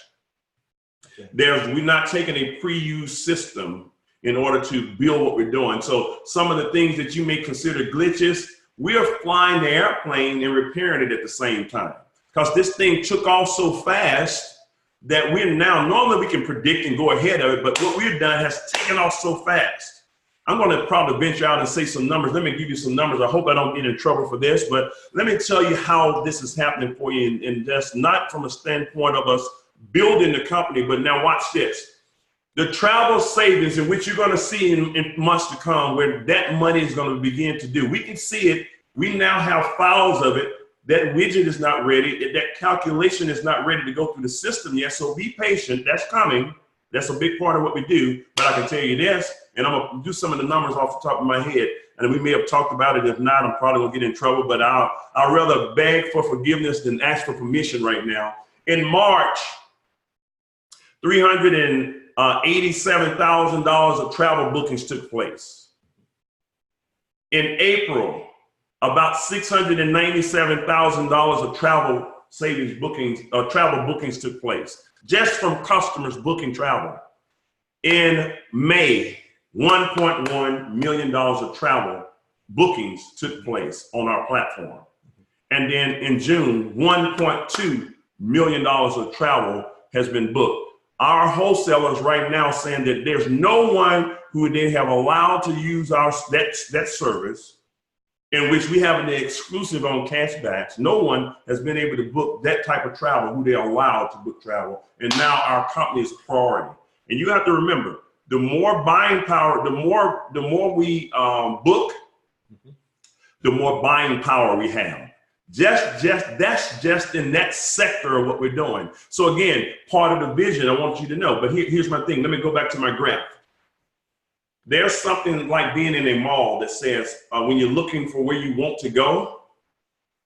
Okay. We're not taking a pre-used system in order to build what we're doing. So some of the things that you may consider glitches, we are flying the airplane and repairing it at the same time. Because this thing took off so fast that we're now, normally we can predict and go ahead of it, but what we've done has taken off so fast. I'm going to probably venture out and say some numbers. Let me give you some numbers. I hope I don't get in trouble for this, but let me tell you how this is happening for you. And that's not from a standpoint of us building the company, but now watch this. The travel savings in which you're going to see in months to come, where that money is going to begin to do. We can see it. We now have files of it. That widget is not ready. That calculation is not ready to go through the system yet. So be patient. That's coming. That's a big part of what we do. But I can tell you this, and I'm going to do some of the numbers off the top of my head. And we may have talked about it. If not, I'm probably going to get in trouble. But I'll rather beg for forgiveness than ask for permission right now. In March, $387,000 of travel bookings took place. In April, about $697,000 of travel savings bookings, travel bookings took place, just from customers booking travel. In May, $1.1 million of travel bookings took place on our platform. And then in June, $1.2 million of travel has been booked. Our wholesalers right now saying that there's no one who they have allowed to use that service, in which we have an exclusive on cashbacks. No one has been able to book that type of travel who they're allowed to book travel. And now our company is a priority. And you have to remember, the more buying power, the more we book, the more buying power we have. That's just in that sector of what we're doing. So again, part of the vision, I want you to know, but here's my thing. Let me go back to my graph. There's something like being in a mall that says, when you're looking for where you want to go,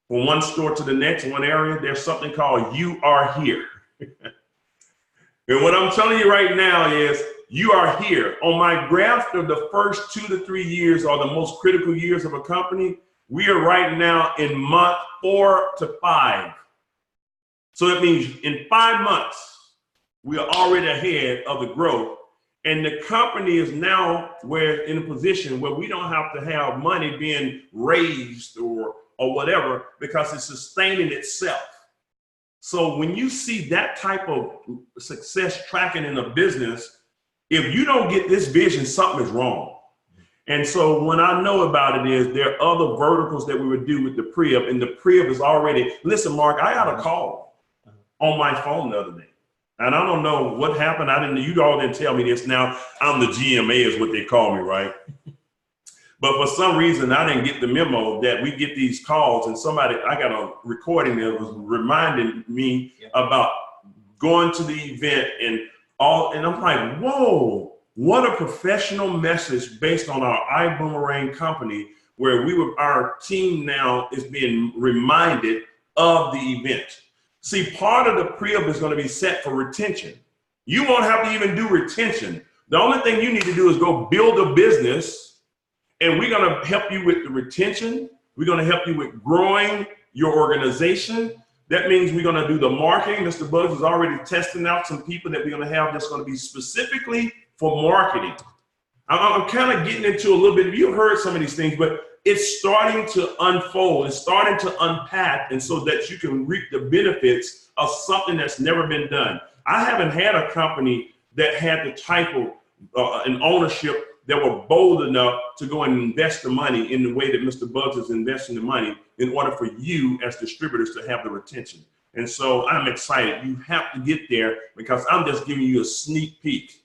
from one store to the next, one area, there's something called "You Are Here." And what I'm telling you right now is, you are here. On my graph of the first 2 to 3 years are the most critical years of a company. We are right now in month 4 to 5. So that means in 5 months, we are already ahead of the growth. And the company is now in a position where we don't have to have money being raised or whatever, because it's sustaining itself. So when you see that type of success tracking in a business, if you don't get this vision, something is wrong. And so what I know about it is there are other verticals that we would do with the pre-up, and the pre-up is already, listen, Mark, I got a call on my phone the other day. And I don't know what happened. You all didn't tell me this. Now I'm the GMA is what they call me, right? But for some reason, I didn't get the memo that we get these calls, and I got a recording that was reminding me about going to the event and I'm like, whoa, what a professional message based on our ibüümerang company, where our team now is being reminded of the event. See, part of the pre-up is going to be set for retention. You won't have to even do retention. The only thing you need to do is go build a business, and we're going to help you with the retention. We're going to help you with growing your organization. That means we're going to do the marketing. Mr. Buggs is already testing out some people that we're going to have that's going to be specifically for marketing. I'm kind of getting into a little bit, you've heard some of these things, but it's starting to unfold. It's starting to unpack, and so that you can reap the benefits of something that's never been done. I haven't had a company that had the type of an ownership that were bold enough to go and invest the money in the way that Mr. Buggs is investing the money in order for you as distributors to have the retention. And so I'm excited. You have to get there, because I'm just giving you a sneak peek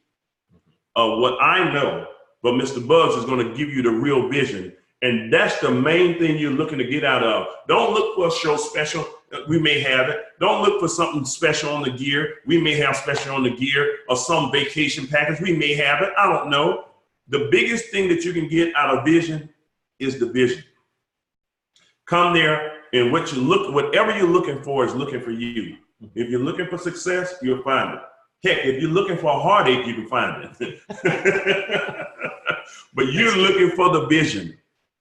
of what I know, but Mr. Buggs is going to give you the real vision. And that's the main thing you're looking to get out of. Don't look for a show special. We may have it. Don't look for something special on the gear. We may have special on the gear, or some vacation package. We may have it. I don't know. The biggest thing that you can get out of vision is the vision. Come there, and whatever you're looking for is looking for you. If you're looking for success, you'll find it. Heck, if you're looking for a heartache, you can find it. But you're looking for the vision.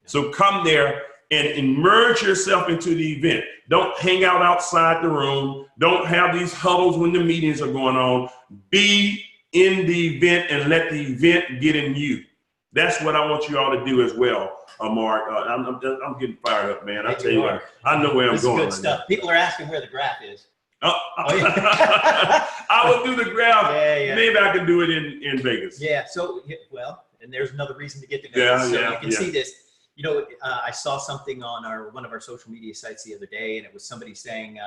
So come there and immerse yourself into the event. Don't hang out outside the room. Don't have these huddles when the meetings are going on. Be in the event and let the event get in you. That's what I want you all to do as well, Mark. I'm getting fired up, man. I tell you what, I know where I'm going. Good stuff. People are asking where the graph is. I will do the graph. Yeah. Maybe I can do it in Vegas. Yeah. So, well, and there's another reason to get to Vegas. So you can see this. You know, I saw something on one of our social media sites the other day, and it was somebody saying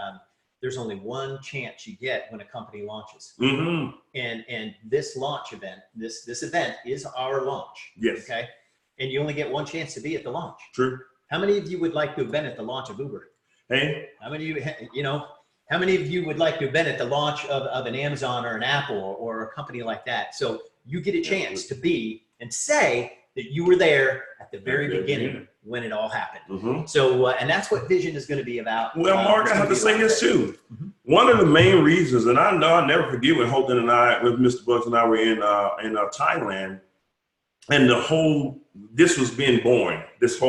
there's only one chance you get when a company launches. Mm-hmm. And this launch event, this event is our launch. Yes. Okay. And you only get one chance to be at the launch. True. How many of you would like to have been at the launch of Uber? Hey. How many of you, how many of you would like to have been at the launch of an Amazon or an Apple or a company like that? So you get a chance to be and say that you were there at the very beginning when it all happened. Mm-hmm. So, and that's what vision is going to be about. Well, Mark, I have to say this too. Mm-hmm. One of the main reasons, and I know I'll never forget when Holton and with Mr. Buggs and I were in Thailand, and this was being born, this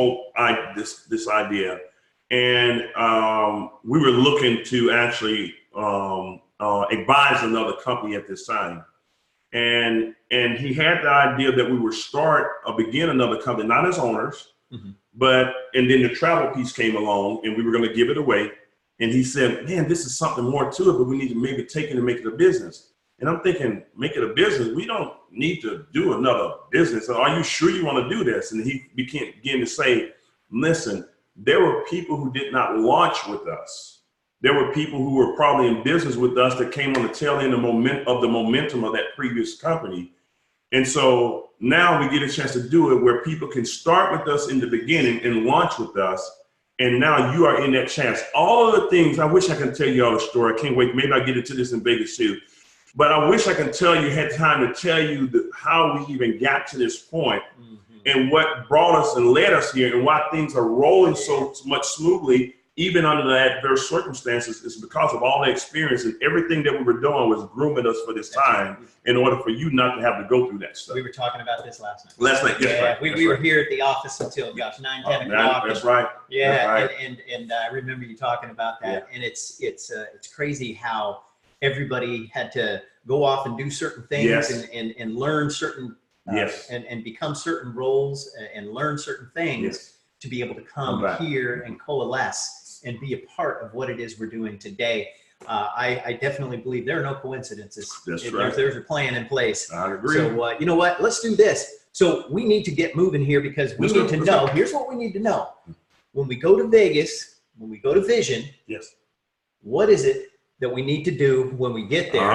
idea. And we were looking to actually advise another company at this time. And he had the idea that we would begin another company, not as owners, mm-hmm. And then the travel piece came along, and we were going to give it away. And he said, man, this is something more to it, but we need to maybe take it and make it a business. And I'm thinking, make it a business? We don't need to do another business. Are you sure you want to do this? And he began to say, listen, there were people who did not launch with us. There were people who were probably in business with us that came on the tail end of the momentum of that previous company. And so now we get a chance to do it where people can start with us in the beginning and launch with us. And now you are in that chance. All of the things, I wish I could tell you all the story. I can't wait. Maybe I'll get into this in Vegas too. But I wish I could tell you, had time to tell you how we even got to this point, mm-hmm. and what brought us and led us here, and why things are rolling so much smoothly, even under the adverse circumstances. Is because of all the experience, and everything that we were doing was grooming us for this time in order for you not to have to go through that stuff. We were talking about this last night. Yes, right. We were here at the office until 9, 10 o'clock. That's right. Yeah, that's right. And I remember you talking about that. Yeah. And it's crazy how everybody had to go off and do certain things, yes. and learn certain yes. and become certain roles and learn certain things, yes. to be able to come here and coalesce and be a part of what it is we're doing today. I definitely believe there are no coincidences. That's right. There's a plan in place. I agree. So you know what? Let's do this. So we need to get moving here, because we need to know. Here's what we need to know. When we go to Vegas, when we go to Vision, yes. what is it that we need to do when we get there?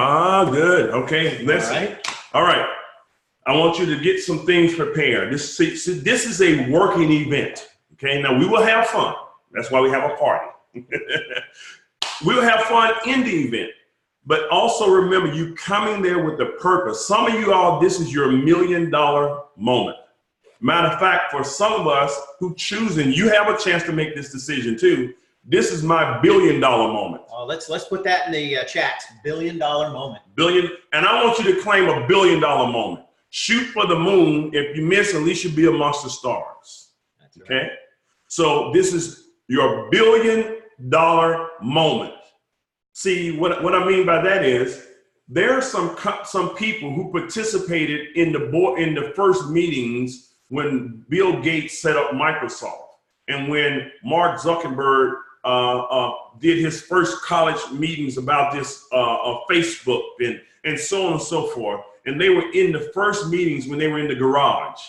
Good. Okay. Listen. All right. I want you to get some things prepared. This is a working event. Okay. Now we will have fun. That's why we have a party. We'll have fun in the event, but also remember, you coming there with a purpose. Some of you all, this is your $1 million moment. Matter of fact, for some of us who choosing, you have a chance to make this decision too. This is my $1 billion moment. Oh, let's put that in the chat. $1 billion moment. Billion, and I want you to claim $1 billion moment. Shoot for the moon. If you miss, at least you'll be amongst the stars. That's right. Okay. So this is your $1 billion moment. See, what I mean by that is there are some people who participated in the first meetings when Bill Gates set up Microsoft, and when Mark Zuckerberg did his first college meetings about this Facebook and so on and so forth. And they were in the first meetings when they were in the garage.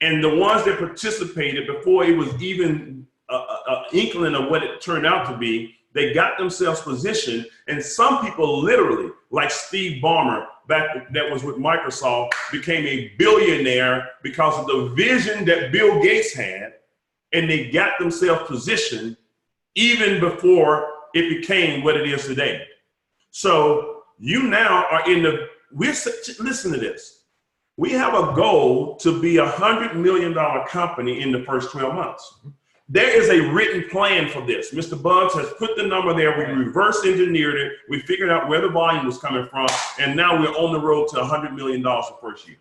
And the ones that participated before it was even an inkling of what it turned out to be, they got themselves positioned. And some people literally, like Steve Ballmer, that was with Microsoft, became a billionaire because of the vision that Bill Gates had. And they got themselves positioned even before it became what it is today. So you now are listen to this. We have a goal to be $100 million company in the first 12 months. There is a written plan for this. Mr. Buggs has put the number there. We reverse engineered it. We figured out where the volume was coming from. And now we're on the road to $100 million the first year.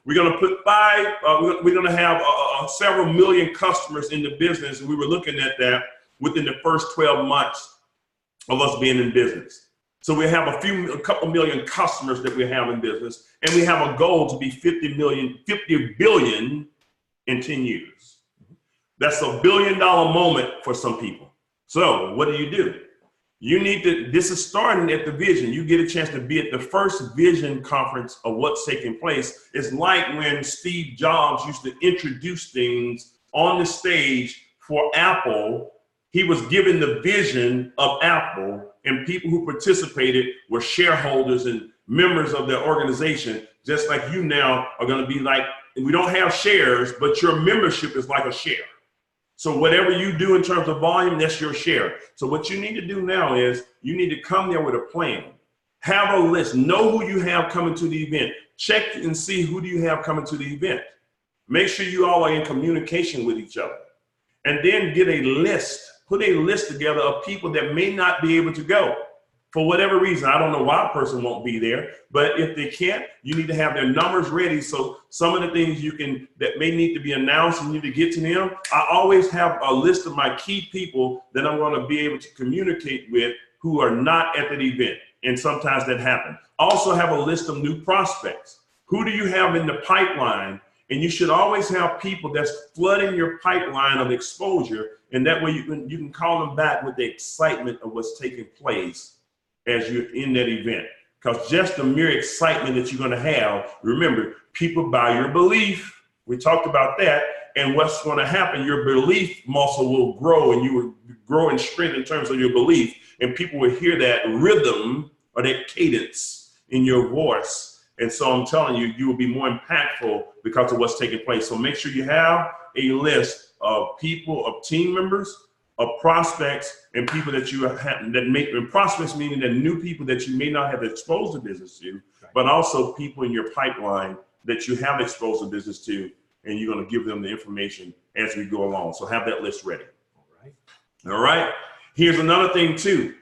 We're going to put we're going to have several million customers in the business. And we were looking at that within the first 12 months of us being in business. So we have a couple million customers that we have in business, and we have a goal to be 50 billion in 10 years. That's a $1 billion moment for some people. So what do? This is starting at the vision. You get a chance to be at the first vision conference of what's taking place. It's like when Steve Jobs used to introduce things on the stage for Apple. He was given the vision of Apple, and people who participated were shareholders and members of their organization, just like you now are going to be like, we don't have shares, but your membership is like a share. So whatever you do in terms of volume, that's your share. So what you need to do now is you need to come there with a plan. Have a list. Know who you have coming to the event. Check and see who do you have coming to the event. Make sure you all are in communication with each other. And then get a list. Put a list together of people that may not be able to go for whatever reason. I don't know why a person won't be there, but if they can't, you need to have their numbers ready. So some of the things that may need to be announced, you need to get to them. I always have a list of my key people that I'm going to be able to communicate with who are not at that event. And sometimes that happens. Also have a list of new prospects. Who do you have in the pipeline? And you should always have people that's flooding your pipeline of exposure. And that way you can call them back with the excitement of what's taking place as you're in that event. Because just the mere excitement that you're going to have, remember, people buy your belief. We talked about that. And what's going to happen, your belief muscle will grow, and you will grow in strength in terms of your belief. And people will hear that rhythm or that cadence in your voice. And so I'm telling you, you will be more impactful because of what's taking place. So make sure you have a list of people, of team members, of prospects, and people that you have and prospects meaning that new people that you may not have exposed the business to, but also people in your pipeline that you have exposed the business to, and you're going to give them the information as we go along. So have that list ready. All right. Here's another thing too.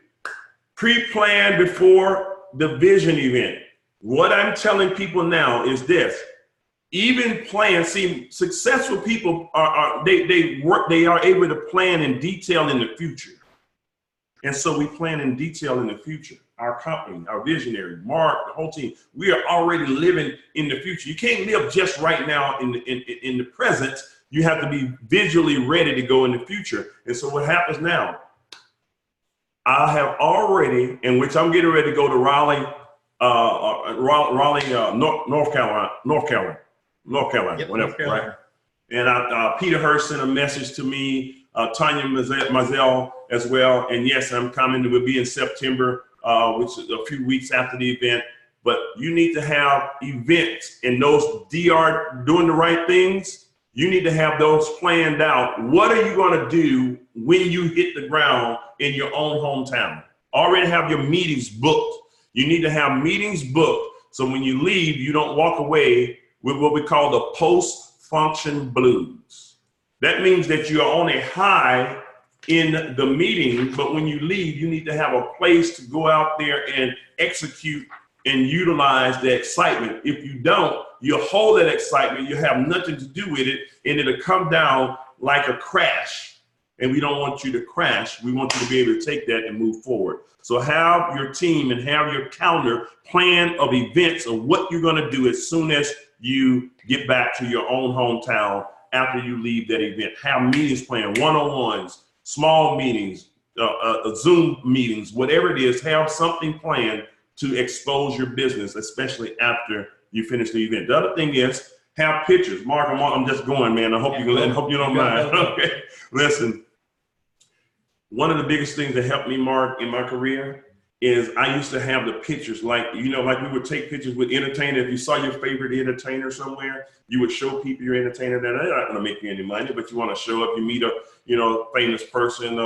Pre-plan before the vision event. What I'm telling people now is this: even plan. See, successful people are able to plan in detail in the future, and so we plan in detail in the future. Our company, our visionary, Mark, the whole team, we are already living in the future. You can't live just right now in the present. You have to be visually ready to go in the future. And so what happens now? I have already, in which I'm getting ready to go to Raleigh, North Carolina, yep, whatever, right? And Peter Hurst sent a message to me, Tanya Mazel as well. And yes, I'm coming. It will be in September, which is a few weeks after the event. But you need to have events, and those DR doing the right things. You need to have those planned out. What are you going to do when you hit the ground in your own hometown? Already have your meetings booked. You need to have meetings booked so when you leave, you don't walk away with what we call the post-function blues. That means that you are on a high in the meeting, but when you leave, you need to have a place to go out there and execute and utilize the excitement. If you don't, you'll hold that excitement, you have nothing to do with it, and it'll come down like a crash. And we don't want you to crash. We want you to be able to take that and move forward. So have your team and have your calendar plan of events of what you're going to do as soon as you get back to your own hometown after you leave that event. Have meetings planned, one-on-ones, small meetings, Zoom meetings, whatever it is, have something planned to expose your business, especially after you finish the event. The other thing is have pictures. Mark, I'm just going, man. I hope you don't mind. Okay. Listen, one of the biggest things that helped me, Mark, in my career is I used to have the pictures, like we would take pictures with entertainers. If you saw your favorite entertainer somewhere, you would show people your entertainer that they're not going to make you any money, but you want to show up, you meet a, famous person,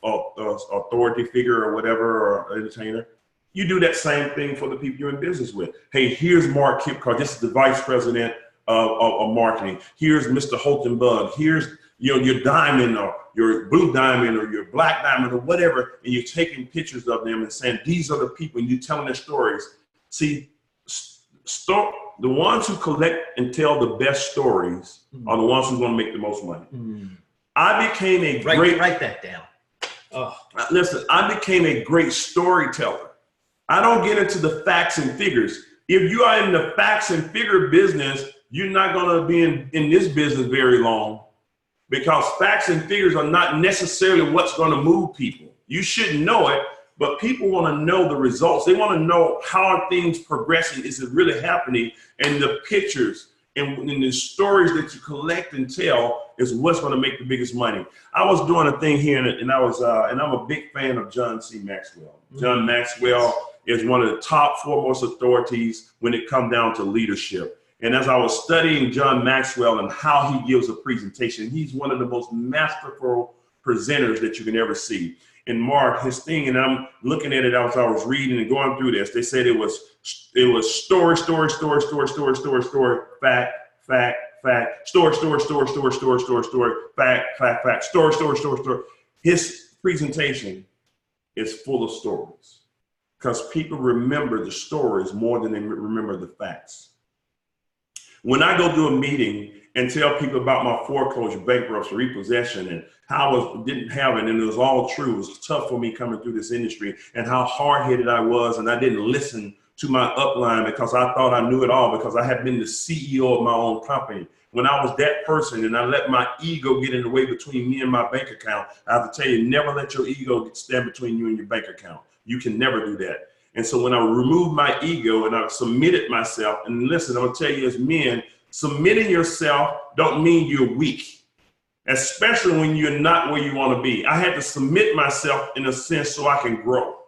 authority figure or whatever, or entertainer. You do that same thing for the people you're in business with. Hey, here's Mark Kipcar. This is the vice president of marketing. Here's Mr. Holton Buggs. Here's your diamond or your blue diamond or your black diamond or whatever, and you're taking pictures of them and saying, these are the people, and you're telling their stories. See, the ones who collect and tell the best stories are the ones who are going to make the most money. I became a great... Write that down. Oh. Listen, I became a great storyteller. I don't get into the facts and figures. If you are in the facts and figure business, you're not going to be in this business very long, because facts and figures are not necessarily what's going to move people. You should know it, but people want to know the results. They want to know how are things progressing. Is it really happening? And the pictures and the stories that you collect and tell is what's going to make the biggest money. I was doing a thing here, and I'm a big fan of John C. Maxwell. John Maxwell is one of the top foremost authorities when it comes down to leadership. And as I was studying John Maxwell and how he gives a presentation, he's one of the most masterful presenters that you can ever see. And Mark, his thing, and I'm looking at it as I was reading and going through this, they said it was story, story, story, story, story, story, story, fact, fact, fact, story, story, story, story, story, story, story, fact, fact, fact, story, story, story, story. His presentation is full of stories because people remember the stories more than they remember the facts. When I go do a meeting and tell people about my foreclosure, bankruptcy, repossession, and how I didn't have it, and it was all true, it was tough for me coming through this industry, and how hard-headed I was, and I didn't listen to my upline because I thought I knew it all, because I had been the CEO of my own company. When I was that person and I let my ego get in the way between me and my bank account, I have to tell you, never let your ego stand between you and your bank account. You can never do that. And so when I removed my ego and I submitted myself, and listen, I'm gonna tell you as men, submitting yourself don't mean you're weak, especially when you're not where you wanna be. I had to submit myself in a sense so I can grow.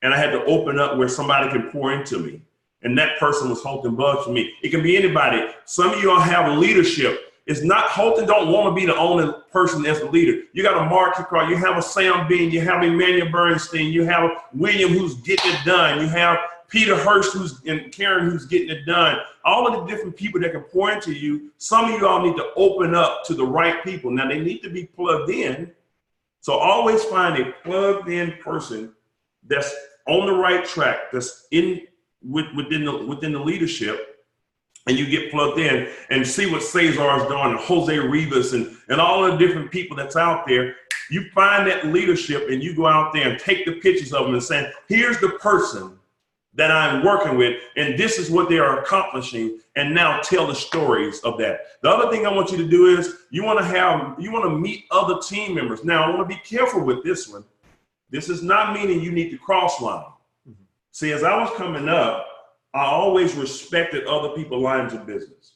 And I had to open up where somebody can pour into me. And that person was Holton Buggs for me. It can be anybody. Some of y'all have leadership. It's not, Holton don't want to be the only person as a leader. You got a Mark Kipcar, you have a Sam Bean, you have Emmanuel Bernstein, you have William who's getting it done, you have Peter Hurst and Karen who's getting it done. All of the different people that can pour into you. Some of you all need to open up to the right people. Now they need to be plugged in. So always find a plugged in person that's on the right track, that's within the leadership. And you get plugged in and see what Cesar is doing, and Jose Rivas and all the different people that's out there. You find that leadership and you go out there and take the pictures of them and say, here's the person that I'm working with, and this is what they are accomplishing, and now tell the stories of that. The other thing I want you to do is you want to meet other team members. Now, I want to be careful with this one. This is not meaning you need to cross line. See, as I was coming up, I always respected other people's lines of business.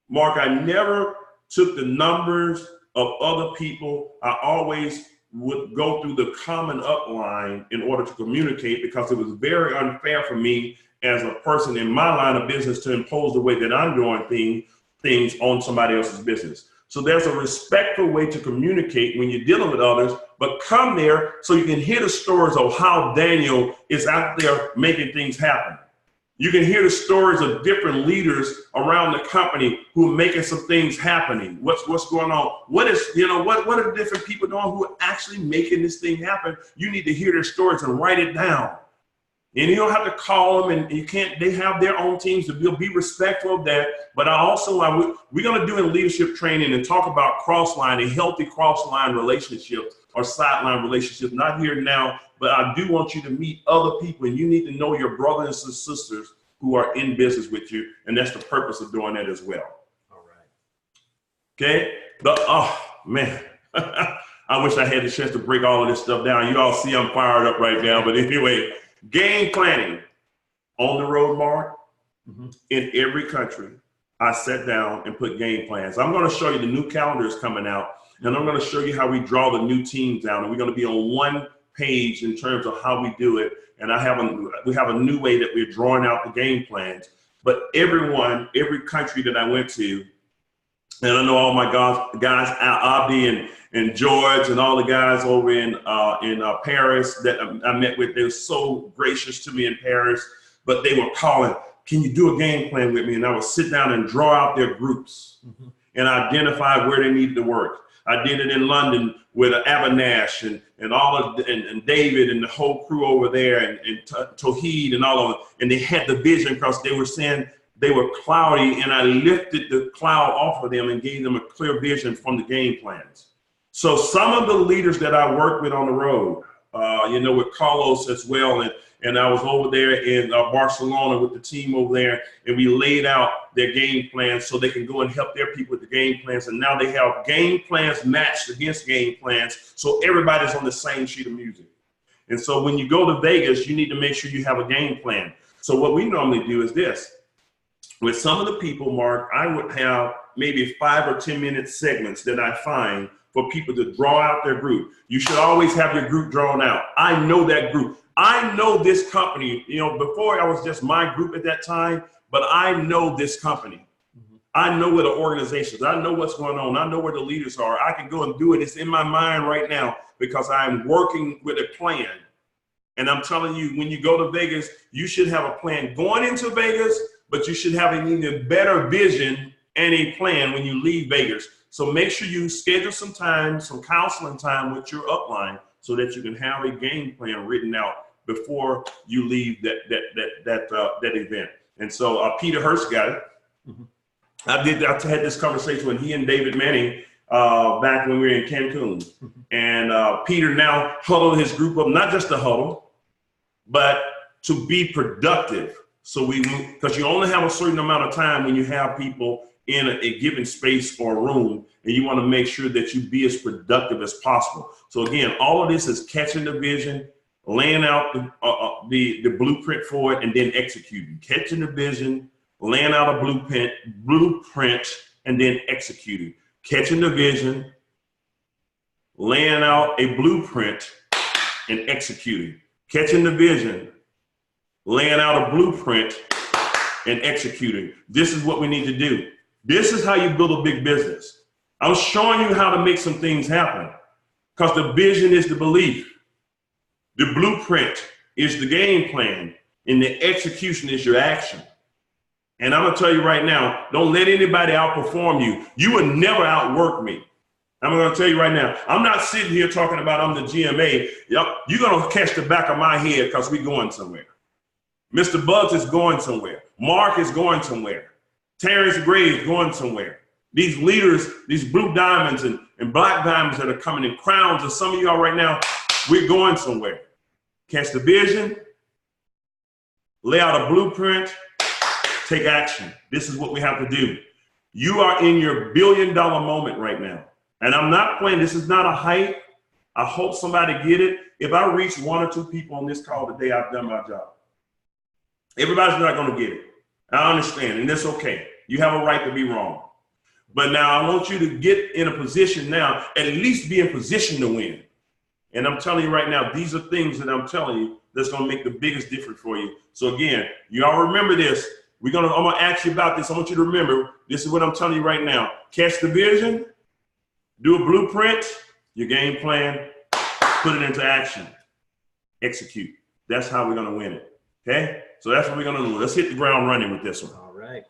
Mark, I never took the numbers of other people. I always would go through the common upline in order to communicate, because it was very unfair for me as a person in my line of business to impose the way that I'm doing things on somebody else's business. So there's a respectful way to communicate when you're dealing with others, but come there so you can hear the stories of how Daniel is out there making things happen. You can hear the stories of different leaders around the company who are making some things happening. What's going on? What are the different people doing who are actually making this thing happen? You need to hear their stories and write it down. And you don't have to call them, and you can't, they have their own teams to be respectful of that. But we're going to do in leadership training and talk about cross-line, a healthy cross-line relationship or sideline relationship, not here now, but I do want you to meet other people, and you need to know your brothers and sisters who are in business with you. And that's the purpose of doing that as well. All right. Okay. Oh, man. I wish I had the chance to break all of this stuff down. You all see I'm fired up right now. But anyway, game planning on the road, Mark. In every country, I sat down and put game plans. I'm going to show you the new calendars coming out, and I'm going to show you how we draw the new teams down. And we're going to be on one page in terms of how we do it. And we have a new way that we're drawing out the game plans. But every country that I went to, and I know all my guys, Abdi and George and all the guys over in Paris that I met with, they were so gracious to me in Paris, but they were calling, can you do a game plan with me? And I would sit down and draw out their groups and identify where they needed to work. I did it in London with Avinash and David and the whole crew over there and Tawheed and all of them. And they had the vision because they were saying they were cloudy, and I lifted the cloud off of them and gave them a clear vision from the game plans. So some of the leaders that I work with on the road, with Carlos as well, and I was over there in Barcelona with the team over there, and we laid out their game plans so they can go and help their people with the game plans. And now they have game plans matched against game plans, so everybody's on the same sheet of music. And so when you go to Vegas, you need to make sure you have a game plan. So what we normally do is this. With some of the people, Mark, I would have maybe 5 or 10 minute segments that I find for people to draw out their group. You should always have your group drawn out. I know that group. I know this company. Before I was just my group at that time, but I know this company. I know where the organization is. I know what's going on. I know where the leaders are. I can go and do it. It's in my mind right now because I'm working with a plan. And I'm telling you, when you go to Vegas, you should have a plan going into Vegas, but you should have an even better vision and a plan when you leave Vegas. So make sure you schedule some time, some counseling time with your upline so that you can have a game plan written out before you leave that event. And so Peter Hurst got it. I had this conversation with he and David Manning back when we were in Cancun. And Peter now huddled his group up, not just to huddle, but to be productive. So because you only have a certain amount of time when you have people in a given space or room, and you want to make sure that you be as productive as possible. So again, all of this is catching the vision, laying out the blueprint for it, and then executing. Catching the vision, laying out a blueprint, and then executing. Catching the vision, laying out a blueprint, and executing. Catching the vision, laying out a blueprint, and executing. This is what we need to do. This is how you build a big business. I'm showing you how to make some things happen because the vision is the belief. The blueprint is the game plan, and the execution is your action. And I'm going to tell you right now, don't let anybody outperform you. You will never outwork me. I'm going to tell you right now, I'm not sitting here talking about I'm the GMA. You're going to catch the back of my head because we're going somewhere. Mr. Buggs is going somewhere. Mark is going somewhere. Terrence Gray is going somewhere. These leaders, these blue diamonds and black diamonds that are coming in crowns, and some of y'all right now, we're going somewhere. Catch the vision, lay out a blueprint, take action. This is what we have to do. You are in your billion-dollar moment right now. And I'm not playing. This is not a hype. I hope somebody get it. If I reach 1 or 2 people on this call today, I've done my job. Everybody's not going to get it. I understand, and that's okay. You have a right to be wrong. But now I want you to get in a position now, at least be in position to win. And I'm telling you right now, these are things that I'm telling you that's going to make the biggest difference for you. So again, you all remember this. I'm going to ask you about this. I want you to remember, this is what I'm telling you right now. Catch the vision, do a blueprint, your game plan, put it into action, execute. That's how we're going to win it. Okay? So that's what we're going to do. Let's hit the ground running with this one. All right.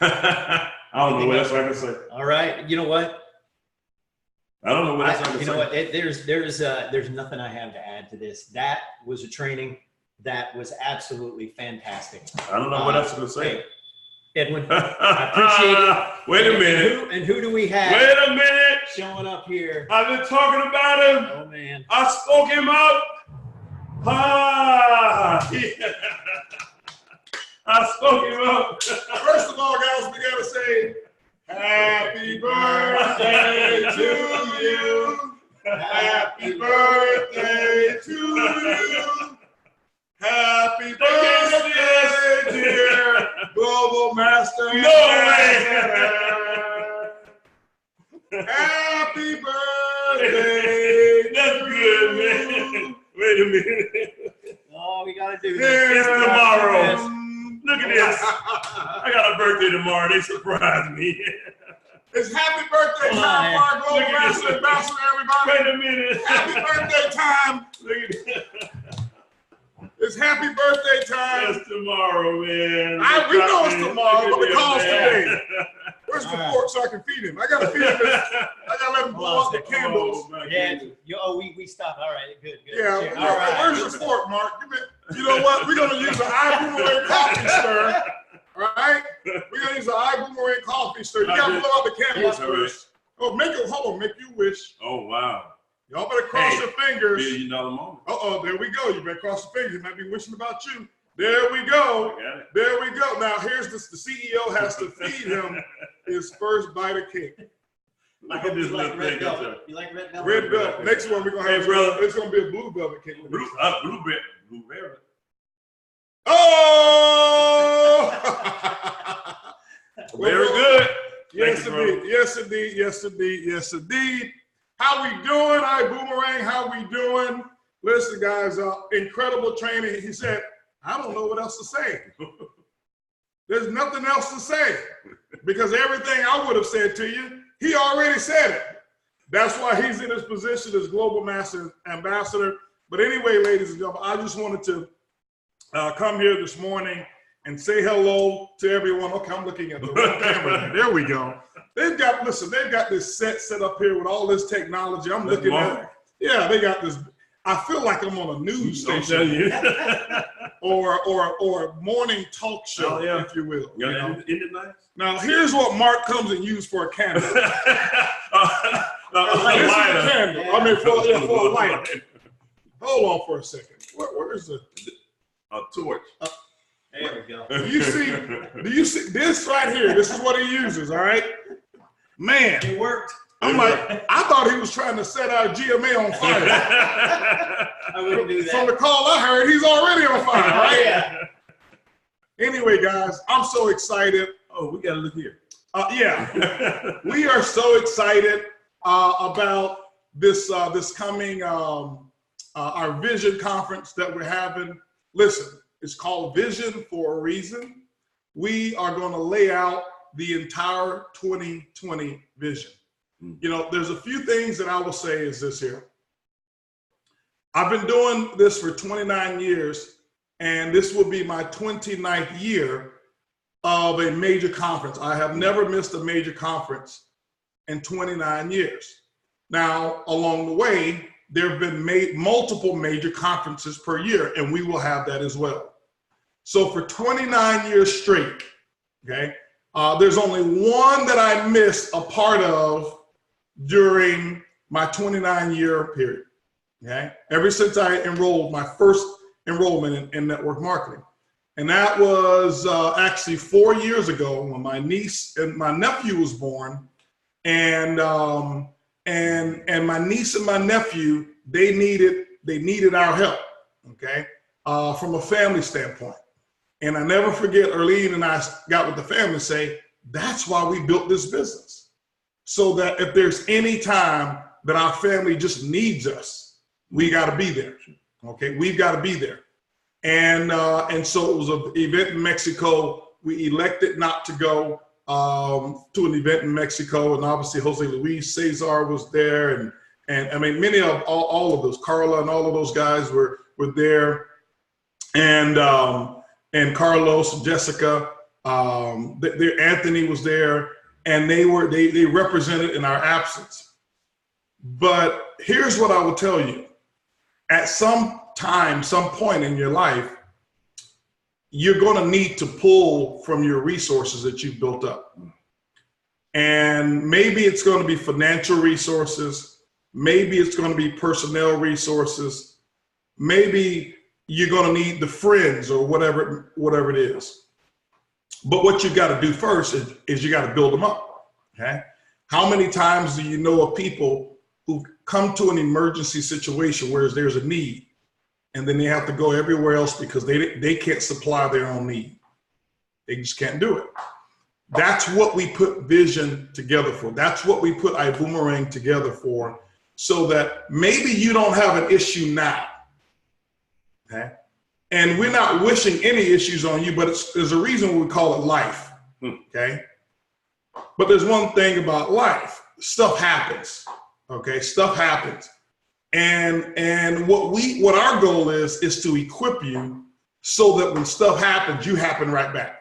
I don't know what else I can say. All right. You know what? I don't know what else I can say. You know what? There's nothing I have to add to this. That was a training that was absolutely fantastic. I don't know what else to say. Hey, Edwin, I appreciate it. Wait a minute. And who do we have? Wait a minute. Showing up here. I've been talking about him. Oh, man. I spoke him up. Ah. Yeah. I spoke him up. First of all, guys, we gotta say happy birthday to you. Happy birthday to you. Happy birthday, dear Global Master. No way. Happy birthday. That's good, man. Wait a minute. Oh, we gotta do It's this. tomorrow. Look at this. I got a birthday tomorrow. They surprised me. It's happy birthday time for our Global Master Ambassador, everybody. Wait a minute. Happy birthday time. Look at this. It's happy birthday time. It's tomorrow, man. We know it's tomorrow, but the Look at call's this, today. man. Where's the fork so I can feed him? I gotta feed him. I gotta let him blow out the candles. Oh, my Yeah. goodness. We stopped. All right. Good. Yeah. Cheers. All right. Where's the fork, Mark? You know what? We're gonna use an ibüümerang coffee stir. All right. We're gonna use an ibüümerang coffee stir. You gotta blow out the candles first. Oh, hold on. Make you wish. Oh, wow. Y'all better cross your fingers. $1 billion moment. There we go. You better cross your fingers. He might be wishing about you. There we go. There we go. Now here's the CEO has to feed him his first bite of cake. Look at this little thing. You like red velvet? Red velvet. Next one we're gonna have. brother. It's gonna be a blue velvet cake. Blueberry. Oh! Very good. Yes, Thank you, indeed. Yes, indeed. Yes, indeed. Yes, indeed. How we doing? ibüümerang. How we doing? Listen, guys. Incredible training. He said, I don't know what else to say. There's nothing else to say because everything I would have said to you, he already said it. That's why he's in his position as Global Master Ambassador. But anyway, ladies and gentlemen, I just wanted to come here this morning and say hello to everyone. Okay, I'm looking at the right camera. There we go. They've got this set up here with all this technology. I'm looking at it. Yeah, they got this. I feel like I'm on a news station or morning talk show, if you will. Isn't it nice? Now, here's what Mark comes and uses for a candle. This is a candle. I mean, for a light. Hold on for a second. Where is it? A torch. There we go. Do you see this right here? This is what he uses, all right? Man. It worked. I'm like, I thought he was trying to set our GMA on fire. I wouldn't do that. From the call I heard, he's already on fire, right? Yeah. Anyway, guys, I'm so excited. Oh, we got to look here. We are so excited about this coming our vision conference that we're having. Listen, it's called Vision for a reason. We are going to lay out the entire 2020 vision. You know, there's a few things that I will say is this here. I've been doing this for 29 years, and this will be my 29th year of a major conference. I have never missed a major conference in 29 years. Now, along the way, there have been multiple major conferences per year, and we will have that as well. So for 29 years straight, okay, there's only one that I missed a part of during my 29-year period, okay? Ever since I enrolled, my first enrollment in network marketing. And that was actually 4 years ago when my niece and my nephew was born. And my niece and my nephew, they needed our help, okay? From a family standpoint. And I never forget, Earlene and I got with the family and say, that's why we built this business. So that if there's any time that our family just needs us, we got to be there. Okay, we've got to be there. And so it was an event in Mexico. We elected not to go to an event in Mexico, and obviously Jose Luis Cesar was there, and I mean many of all of those, Carla and all of those guys were there, and Carlos and Jessica, Anthony was there. And they represented in our absence. But here's what I will tell you. At some time, some point in your life, you're going to need to pull from your resources that you've built up. And maybe it's going to be financial resources. Maybe it's going to be personnel resources. Maybe you're going to need the friends or whatever it is. But what you got to do first is you got to build them up. Okay. How many times do you know of people who come to an emergency situation where there's a need and then they have to go everywhere else because they can't supply their own need? They just can't do it. That's what we put Vision together for. That's what we put ibüümerang together for, so that maybe you don't have an issue now. Okay. And we're not wishing any issues on you, but there's a reason we call it life. Okay. But there's one thing about life. Stuff happens. Okay. Stuff happens. And what our goal is to equip you so that when stuff happens, you happen right back.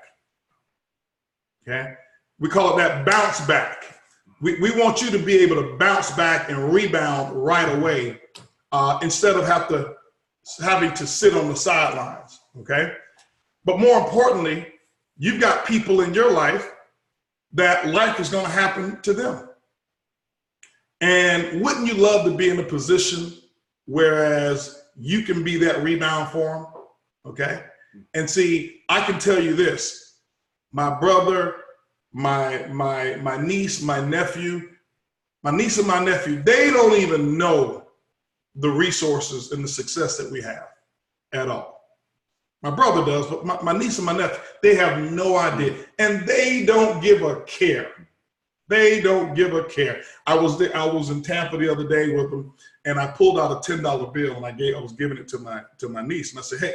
Okay. We call it that bounce back. We want you to be able to bounce back and rebound right away, instead of having to sit on the sidelines. Okay. But more importantly, you've got people in your life that life is going to happen to them. And wouldn't you love to be in a position whereas you can be that rebound for them? Okay. And see, I can tell you this. My brother, my niece, my niece and my nephew, they don't even know the resources and the success that we have at all. My brother does, but my niece and my nephew, they have no idea. And they don't give a care. They don't give a care. I was in Tampa the other day with them, and I pulled out a $10 bill and I was giving it to my niece, and I said, hey,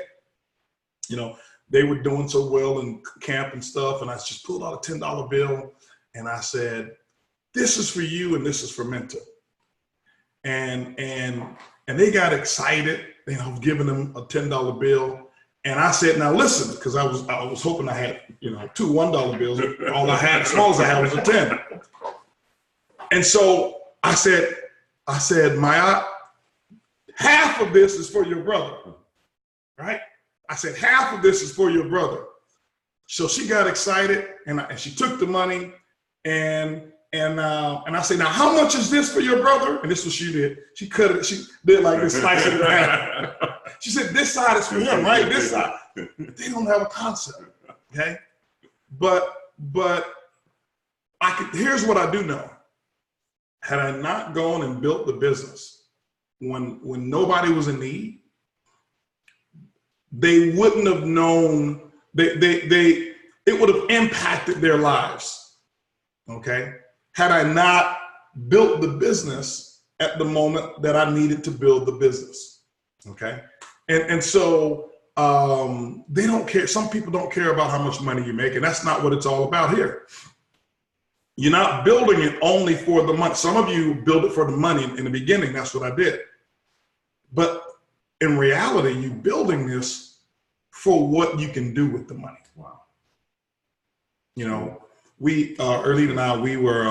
you know, they were doing so well in camp and stuff, and I just pulled out a $10 bill and I said, this is for you and this is for Mentor. And they got excited. You know, I was giving them a $10 bill, and I said, now listen, because I was hoping I had, you know, 2 $1 bills. All I had, as small as I had, was a 10. And so I said, Maya, half of this is for your brother, right? I said, half of this is for your brother. So she got excited, and she took the money, and I said, now how much is this for your brother? And this is what she did. She cut it. She did like this, slice it in half. She said, this side is for him, right? This side. They don't have a concept, okay? But here's what I do know. Had I not gone and built the business when nobody was in need, they wouldn't have known, it would have impacted their lives, okay? Had I not built the business at the moment that I needed to build the business, okay? And so they don't care. Some people don't care about how much money you make, and that's not what it's all about here. You're not building it only for the money. Some of you build it for the money in the beginning. That's what I did. But in reality, you're building this for what you can do with the money. Wow. You know, Earlene and I, we were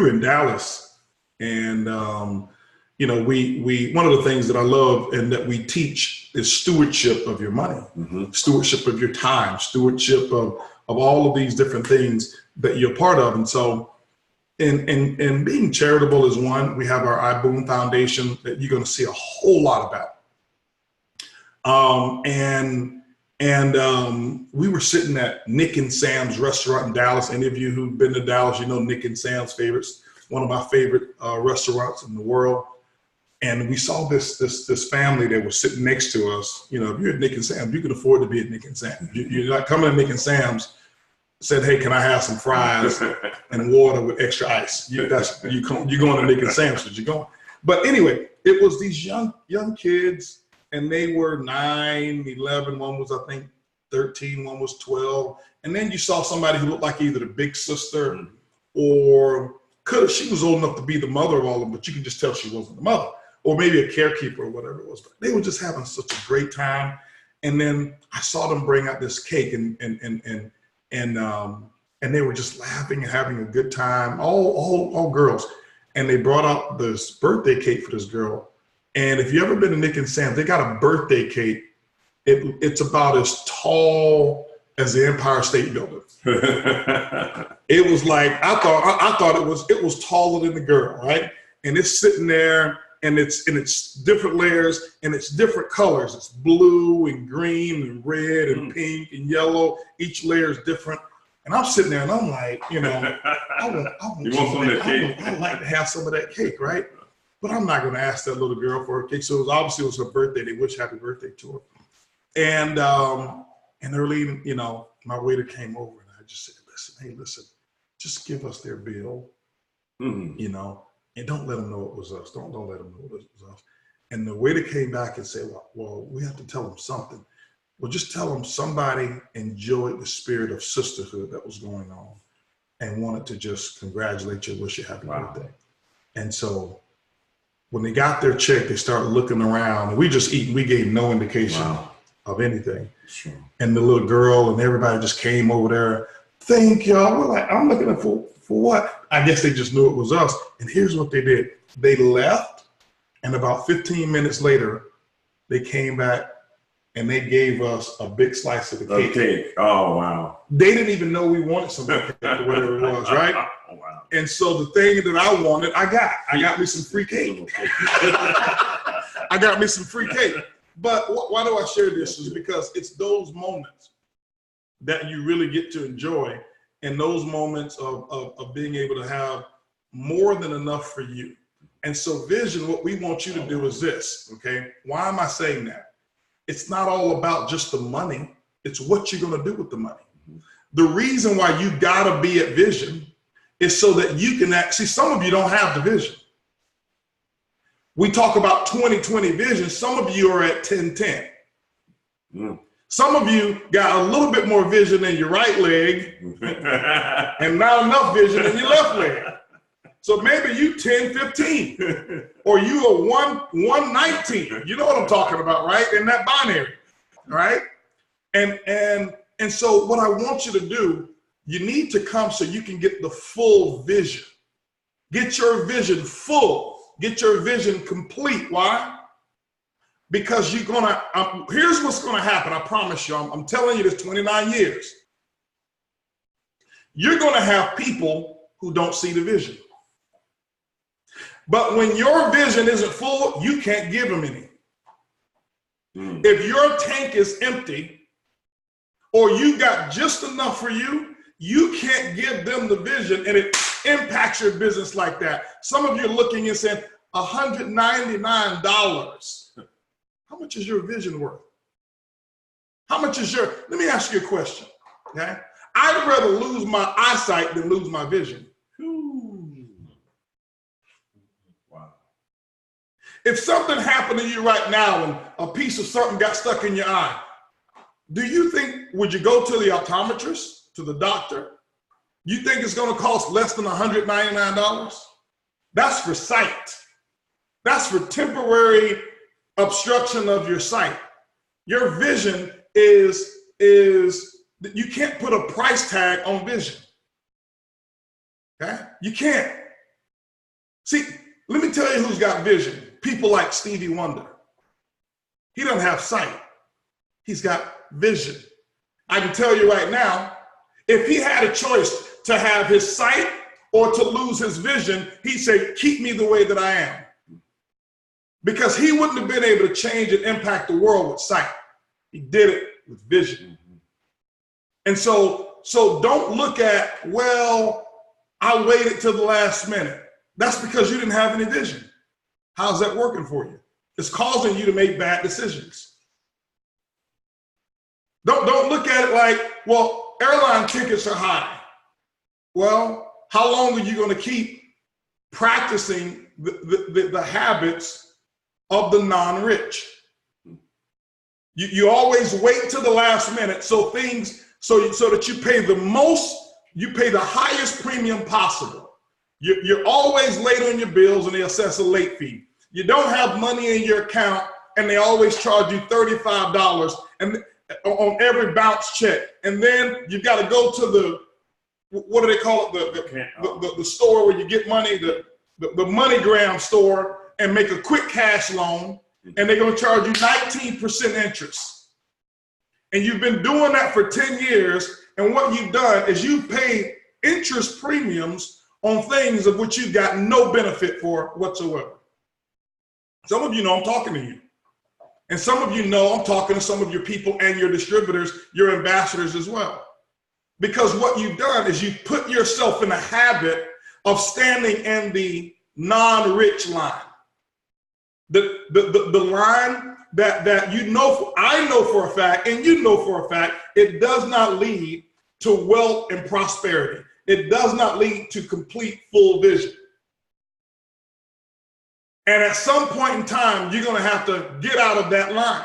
in Dallas, and you know, one of the things that I love and that we teach is stewardship of your money, stewardship of your time, stewardship of all of these different things that you're part of. And so, and being charitable is one. We have our iBoom Foundation that you're going to see a whole lot about. We were sitting at Nick and Sam's restaurant in Dallas. Any of you who've been to Dallas, you know Nick and Sam's favorites, one of my favorite restaurants in the world. And we saw this family that was sitting next to us. You know, if you're at Nick and Sam's, you can afford to be at Nick and Sam's. You're not coming to Nick and Sam's, said, hey, can I have some fries and water with extra ice? You're going to Nick and Sam's because you're going. But anyway, it was these young kids, and they were 9, 11. One was, I think, 13. One was 12. And then you saw somebody who looked like either the big sister or she was old enough to be the mother of all of them, but you can just tell she wasn't the mother. Or maybe a carekeeper or whatever it was. But they were just having such a great time. And then I saw them bring out this cake, and they were just laughing and having a good time, all girls. And they brought out this birthday cake for this girl. And if you ever been to Nick and Sam, they got a birthday cake. It's about as tall as the Empire State Building. It was like, I thought it was taller than the girl, right? And it's sitting there, and it's different layers and it's different colors. It's blue and green and red and pink and yellow. Each layer is different. And I'm sitting there and I'm like, you know, I want some of that cake. I'd like to have some of that cake, right? But I'm not going to ask that little girl for a cake. So obviously it was her birthday. They wished happy birthday to her. And Earlene, you know, my waiter came over and I just said, listen, just give us their bill, you know, and don't let them know it was us. Don't let them know it was us. And the waiter came back and said, well, we have to tell them something. Well, just tell them somebody enjoyed the spirit of sisterhood that was going on and wanted to just congratulate you and wish you happy birthday. And so when they got their check, they started looking around and we just eating. We gave no indication of anything. Sure. And the little girl and everybody just came over there. Thank y'all. We're like, I'm looking for what? I guess they just knew it was us. And here's what they did. They left, and about 15 minutes later, they came back and they gave us a big slice of the cake. Oh, wow. They didn't even know we wanted some cake or whatever it was, right? Oh, wow. And so the thing that I wanted, I got me some free cake. I got me some free cake. But why do I share this? Is because it's those moments that you really get to enjoy, and those moments of being able to have more than enough for you. And so vision, what we want you to do is this, okay? Why am I saying that? It's not all about just the money. It's what you're going to do with the money. The reason why you got to be at vision is so that you can actually, some of you don't have the vision. We talk about 20/20 vision. Some of you are at 10/10. Some of you got a little bit more vision in your right leg and not enough vision in your left leg. So maybe you 10/15 or you are 1/19. You know what I'm talking about, right? In that binary, right? And so what I want you to do, you need to come so you can get the full vision. Get your vision full. Get your vision complete. Why? Because you're gonna, here's what's gonna happen. I promise you, I'm telling you this 29 years. You're gonna have people who don't see the vision. But when your vision isn't full, you can't give them any. If your tank is empty or you got just enough for you, you can't give them the vision, and it impacts your business like that. Some of you are looking and saying, $199. How much is your vision worth? How much is let me ask you a question, okay? I'd rather lose my eyesight than lose my vision. Wow. If something happened to you right now and a piece of something got stuck in your eye, do you think, would you go to the optometrist, to the doctor? You think it's gonna cost less than $199? That's for sight. That's for temporary obstruction of your sight. Your vision is you can't put a price tag on vision. Okay? You can't. See, let me tell you who's got vision. People like Stevie Wonder. He doesn't have sight. He's got vision. I can tell you right now, if he had a choice to have his sight or to lose his vision, he'd say, keep me the way that I am. Because he wouldn't have been able to change and impact the world with sight. He did it with vision. And so don't look at, well, I waited till the last minute. That's because you didn't have any vision. How's that working for you? It's causing you to make bad decisions. Don't look at it like, well, airline tickets are high. Well, how long are you going to keep practicing the habits of the non-rich? You always wait till the last minute so that you pay the highest premium possible. You're always late on your bills and they assess a late fee. You don't have money in your account and they always charge you $35 and on every bounce check. And then you've got to go to the, what do they call it? The store where you get money, the MoneyGram store, and make a quick cash loan, and they're going to charge you 19% interest. And you've been doing that for 10 years, and what you've done is you pay interest premiums on things of which you've got no benefit for whatsoever. Some of you know I'm talking to you. And some of you know I'm talking to some of your people and your distributors, your ambassadors as well. Because what you've done is you put yourself in a habit of standing in the non-rich line. The line that you know, I know for a fact, and you know for a fact, it does not lead to wealth and prosperity. It does not lead to complete full vision. And at some point in time, you're going to have to get out of that line.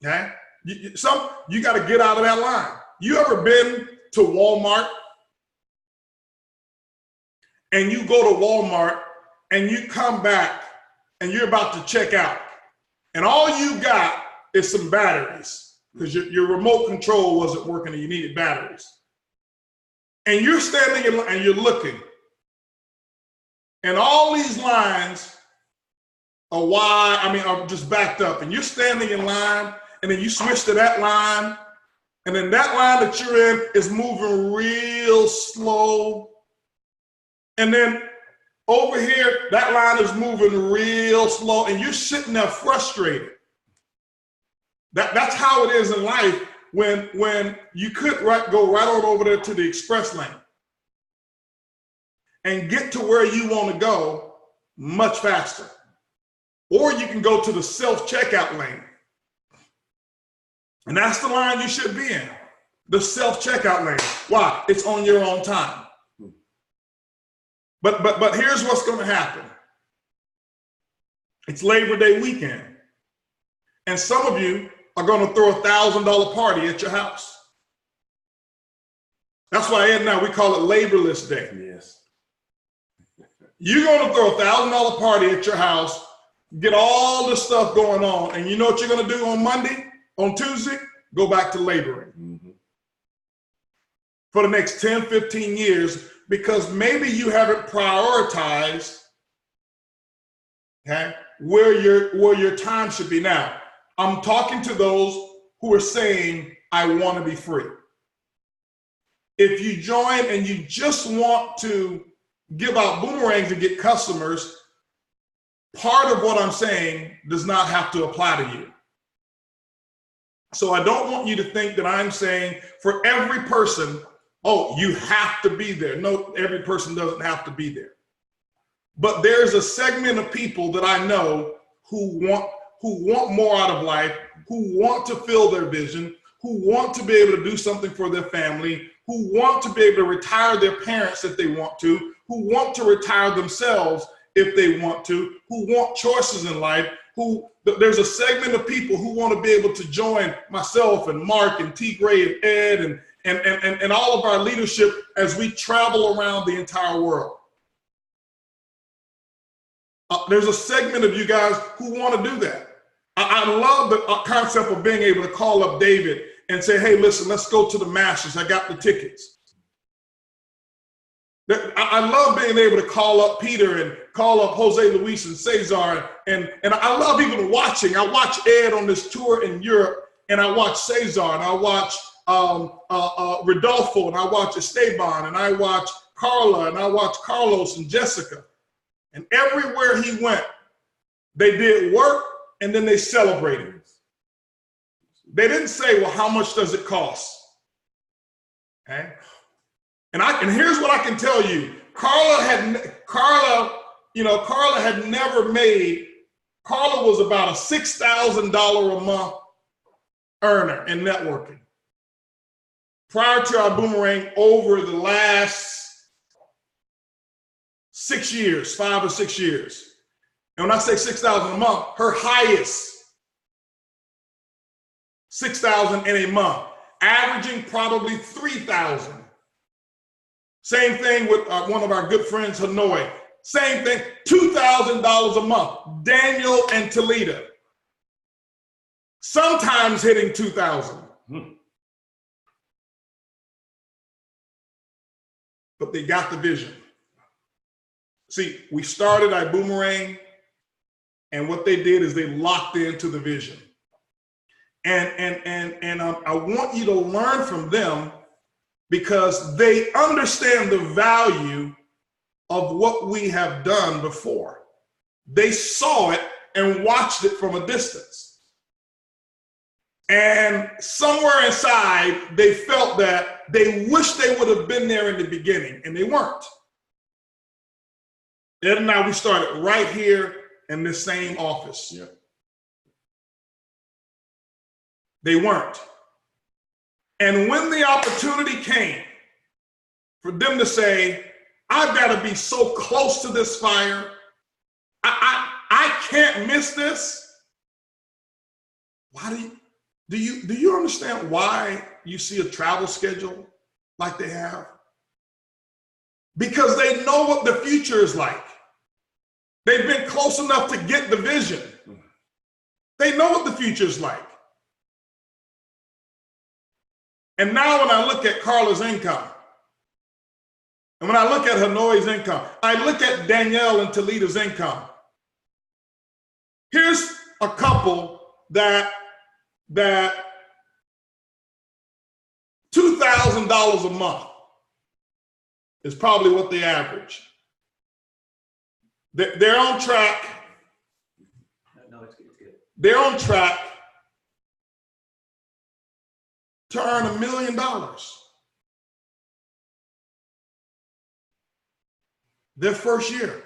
Okay? You got to get out of that line. You ever been to Walmart and you go to Walmart and you come back and you're about to check out and all you got is some batteries because your remote control wasn't working and you needed batteries. And you're standing in, and you're looking. And all these lines are just backed up. And you're standing in line, and then you switch to that line, and then that line that you're in is moving real slow. And then over here, that line is moving real slow, and you're sitting there frustrated. That's how it is in life when you could go right on over there to the express lane and get to where you want to go much faster. Or you can go to the self-checkout lane. And that's the line you should be in, the self-checkout lane. Why? It's on your own time. But here's what's going to happen. It's Labor Day weekend. And some of you are going to throw a $1,000 party at your house. That's why Ed and I, we call it Laborless Day. Yes. You're going to throw a $1,000 party at your house, get all this stuff going on, and you know what you're going to do on Monday, on Tuesday? Go back to laboring. Mm-hmm. For the next 10, 15 years, because maybe you haven't prioritized, okay, where your time should be. Now, I'm talking to those who are saying, I want to be free. If you join and you just want to give out boomerangs and get customers, part of what I'm saying does not have to apply to you. So I don't want you to think that I'm saying for every person, oh, you have to be there. No, every person doesn't have to be there. But there's a segment of people that I know who want more out of life, who want to fill their vision, who want to be able to do something for their family, who want to be able to retire their parents if they want to, who want to retire themselves if they want to, who want choices in life, there's a segment of people who want to be able to join myself and Mark and T. Gray and Ed and all of our leadership as we travel around the entire world. There's a segment of you guys who want to do that. I love the concept of being able to call up David and say, hey, listen, let's go to the Masters. I got the tickets. I love being able to call up Peter and call up Jose Luis and Cesar. And I love even watching. I watch Ed on this tour in Europe, and I watch Cesar, and I watch Rodolfo, and I watch Esteban, and I watch Carla, and I watch Carlos and Jessica. And everywhere he went, they did work, and then they celebrated. They didn't say, well, how much does it cost? Okay. And here's what I can tell you. Carla was about a $6,000 a month earner in networking. Prior to our boomerang, over the last 6 years, 5 or 6 years. And when I say 6,000 a month, her highest, 6,000 in a month, averaging probably 3,000. Same thing with one of our good friends, Hanoi. Same thing, $2,000 a month. Daniel and Toledo. Sometimes hitting 2,000. But they got the vision. See, we started iboomerang, and what they did is they locked into the vision. And I want you to learn from them, because they understand the value of what we have done before. they saw it and watched it from a distance. And somewhere inside, they felt that they wished they would have been there in the beginning, and they weren't. Ed and I, we started right here in this same office. Yeah. They weren't. And when the opportunity came for them to say, I've got to be so close to this fire, I can't miss this. Why do you understand why you see a travel schedule like they have? Because they know what the future is like. They've been close enough to get the vision. They know what the future is like. And now when I look at Carla's income, and when I look at Hanoi's income, I look at Danielle and Toledo's income. Here's a couple that $2,000 a month is probably what they average. They're on track. No, it's good. They're on track to earn $1 million. Their first year.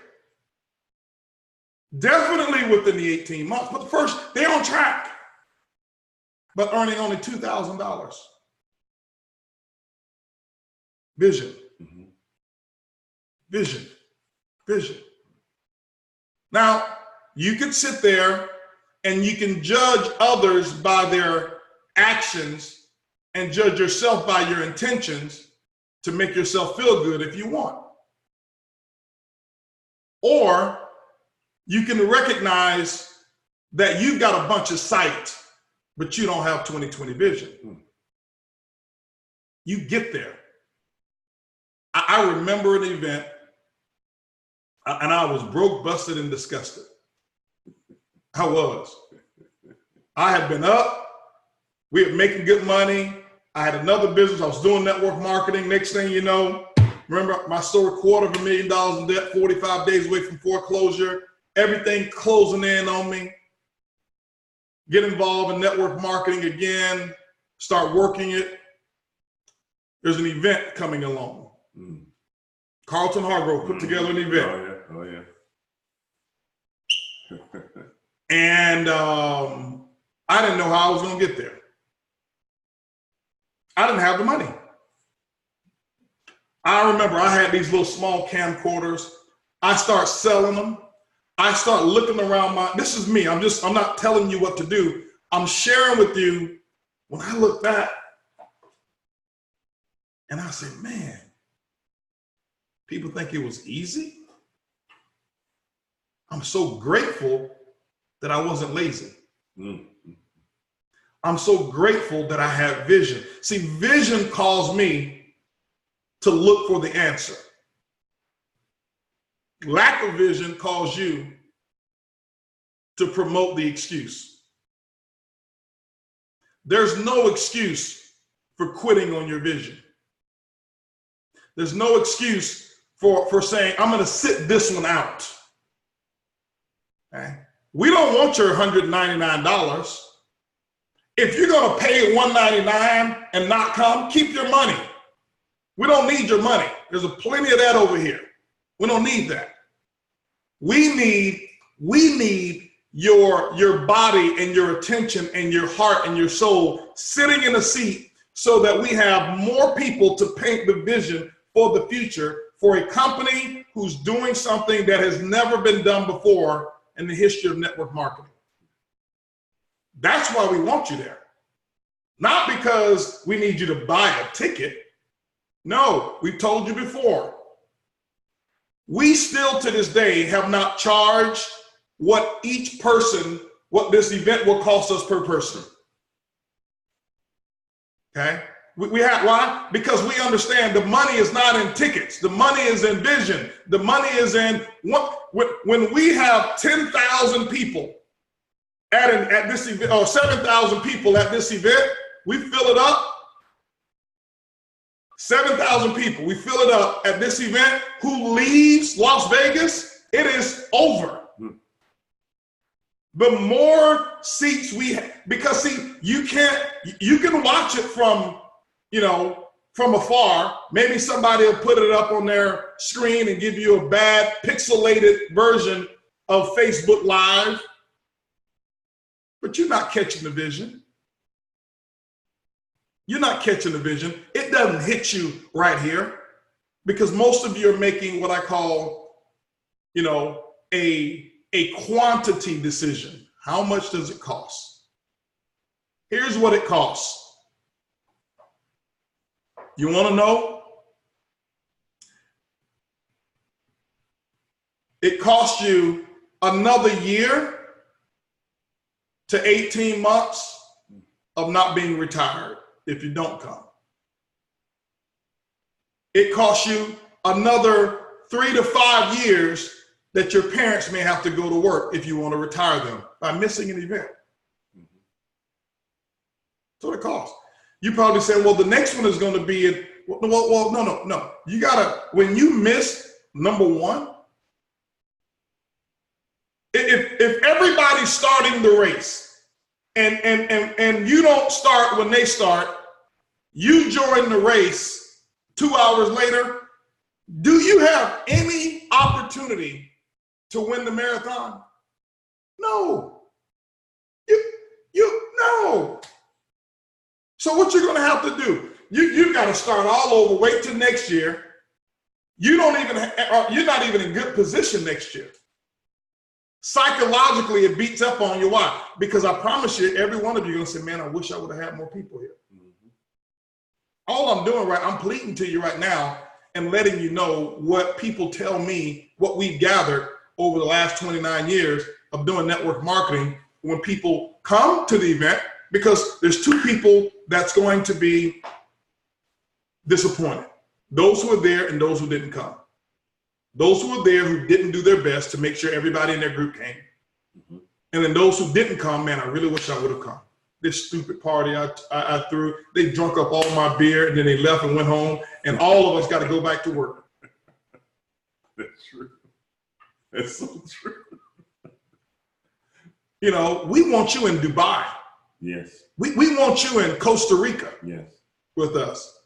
Definitely within the 18 months, but they're on track, but earning only $2,000. Vision. Mm-hmm. Vision. Now, you can sit there and you can judge others by their actions and judge yourself by your intentions to make yourself feel good if you want. Or you can recognize that you've got a bunch of sight, but you don't have 20/20 vision. You get there. I remember an event, and I was broke, busted, and disgusted. I was. I had been up. We were making good money. I had another business. I was doing network marketing. Next thing you know, remember my store, $250,000 in debt, 45 days away from foreclosure, everything closing in on me. Get involved in network marketing again, start working it. There's an event coming along. Carlton Hargrove put together an event. Oh yeah. And I didn't know how I was going to get there. I didn't have the money. I remember I had these little small camcorders. I start selling them. I start looking around this is me. I'm not telling you what to do. I'm sharing with you when I look back and I say, man, people think it was easy. I'm so grateful that I wasn't lazy. I'm so grateful that I have vision. See, vision calls me to look for the answer. Lack of vision calls you to promote the excuse. There's no excuse for quitting on your vision. There's no excuse for saying, I'm going to sit this one out. Okay? We don't want your $199. If you're going to pay $199 and not come, keep your money. We don't need your money. There's plenty of that over here. We don't need that. We need your body and your attention and your heart and your soul sitting in a seat so that we have more people to paint the vision for the future for a company who's doing something that has never been done before in the history of network marketing. That's why we want you there. Not because we need you to buy a ticket. No, we've told you before. We still to this day have not charged what this event will cost us per person. Okay? We have, why? Because we understand the money is not in tickets. The money is in vision. The money is in when we have 10,000 people at this event, or 7,000 people at this event, we fill it up. 7,000 people, we fill it up at this event. Who leaves Las Vegas? It is over. the more seats we have, because see, you can watch it from, from afar. Maybe somebody will put it up on their screen and give you a bad pixelated version of Facebook Live, but you're not catching the vision. You're not catching the vision. It doesn't hit you right here because most of you are making what I call, a quantity decision. How much does it cost? Here's what it costs. You want to know? It costs you another year to 18 months of not being retired if you don't come. It costs you another 3 to 5 years that your parents may have to go to work if you want to retire them by missing an event. That's what it costs. You probably say, well, the next one is going to be, well, no. You gotta, when you miss number one, if everybody's starting the race and you don't start when they start, you join the race 2 hours later, do you have any opportunity to win the marathon? No. No. So what you're going to have to do, you got to start all over, wait till next year. You're not even in good position next year. Psychologically, it beats up on you. Why? Because I promise you, every one of you are going to say, man, I wish I would have had more people here. All I'm doing, I'm pleading to you right now and letting you know what people tell me, what we've gathered over the last 29 years of doing network marketing when people come to the event, because there's two people that's going to be disappointed. Those who are there and those who didn't come. Those who were there who didn't do their best to make sure everybody in their group came. And then those who didn't come, man, I really wish I would have come. This stupid party I threw, they drunk up all my beer and then they left and went home and all of us got to go back to work. That's true. That's so true. We want you in Dubai. Yes. We want you in Costa Rica. Yes. With us.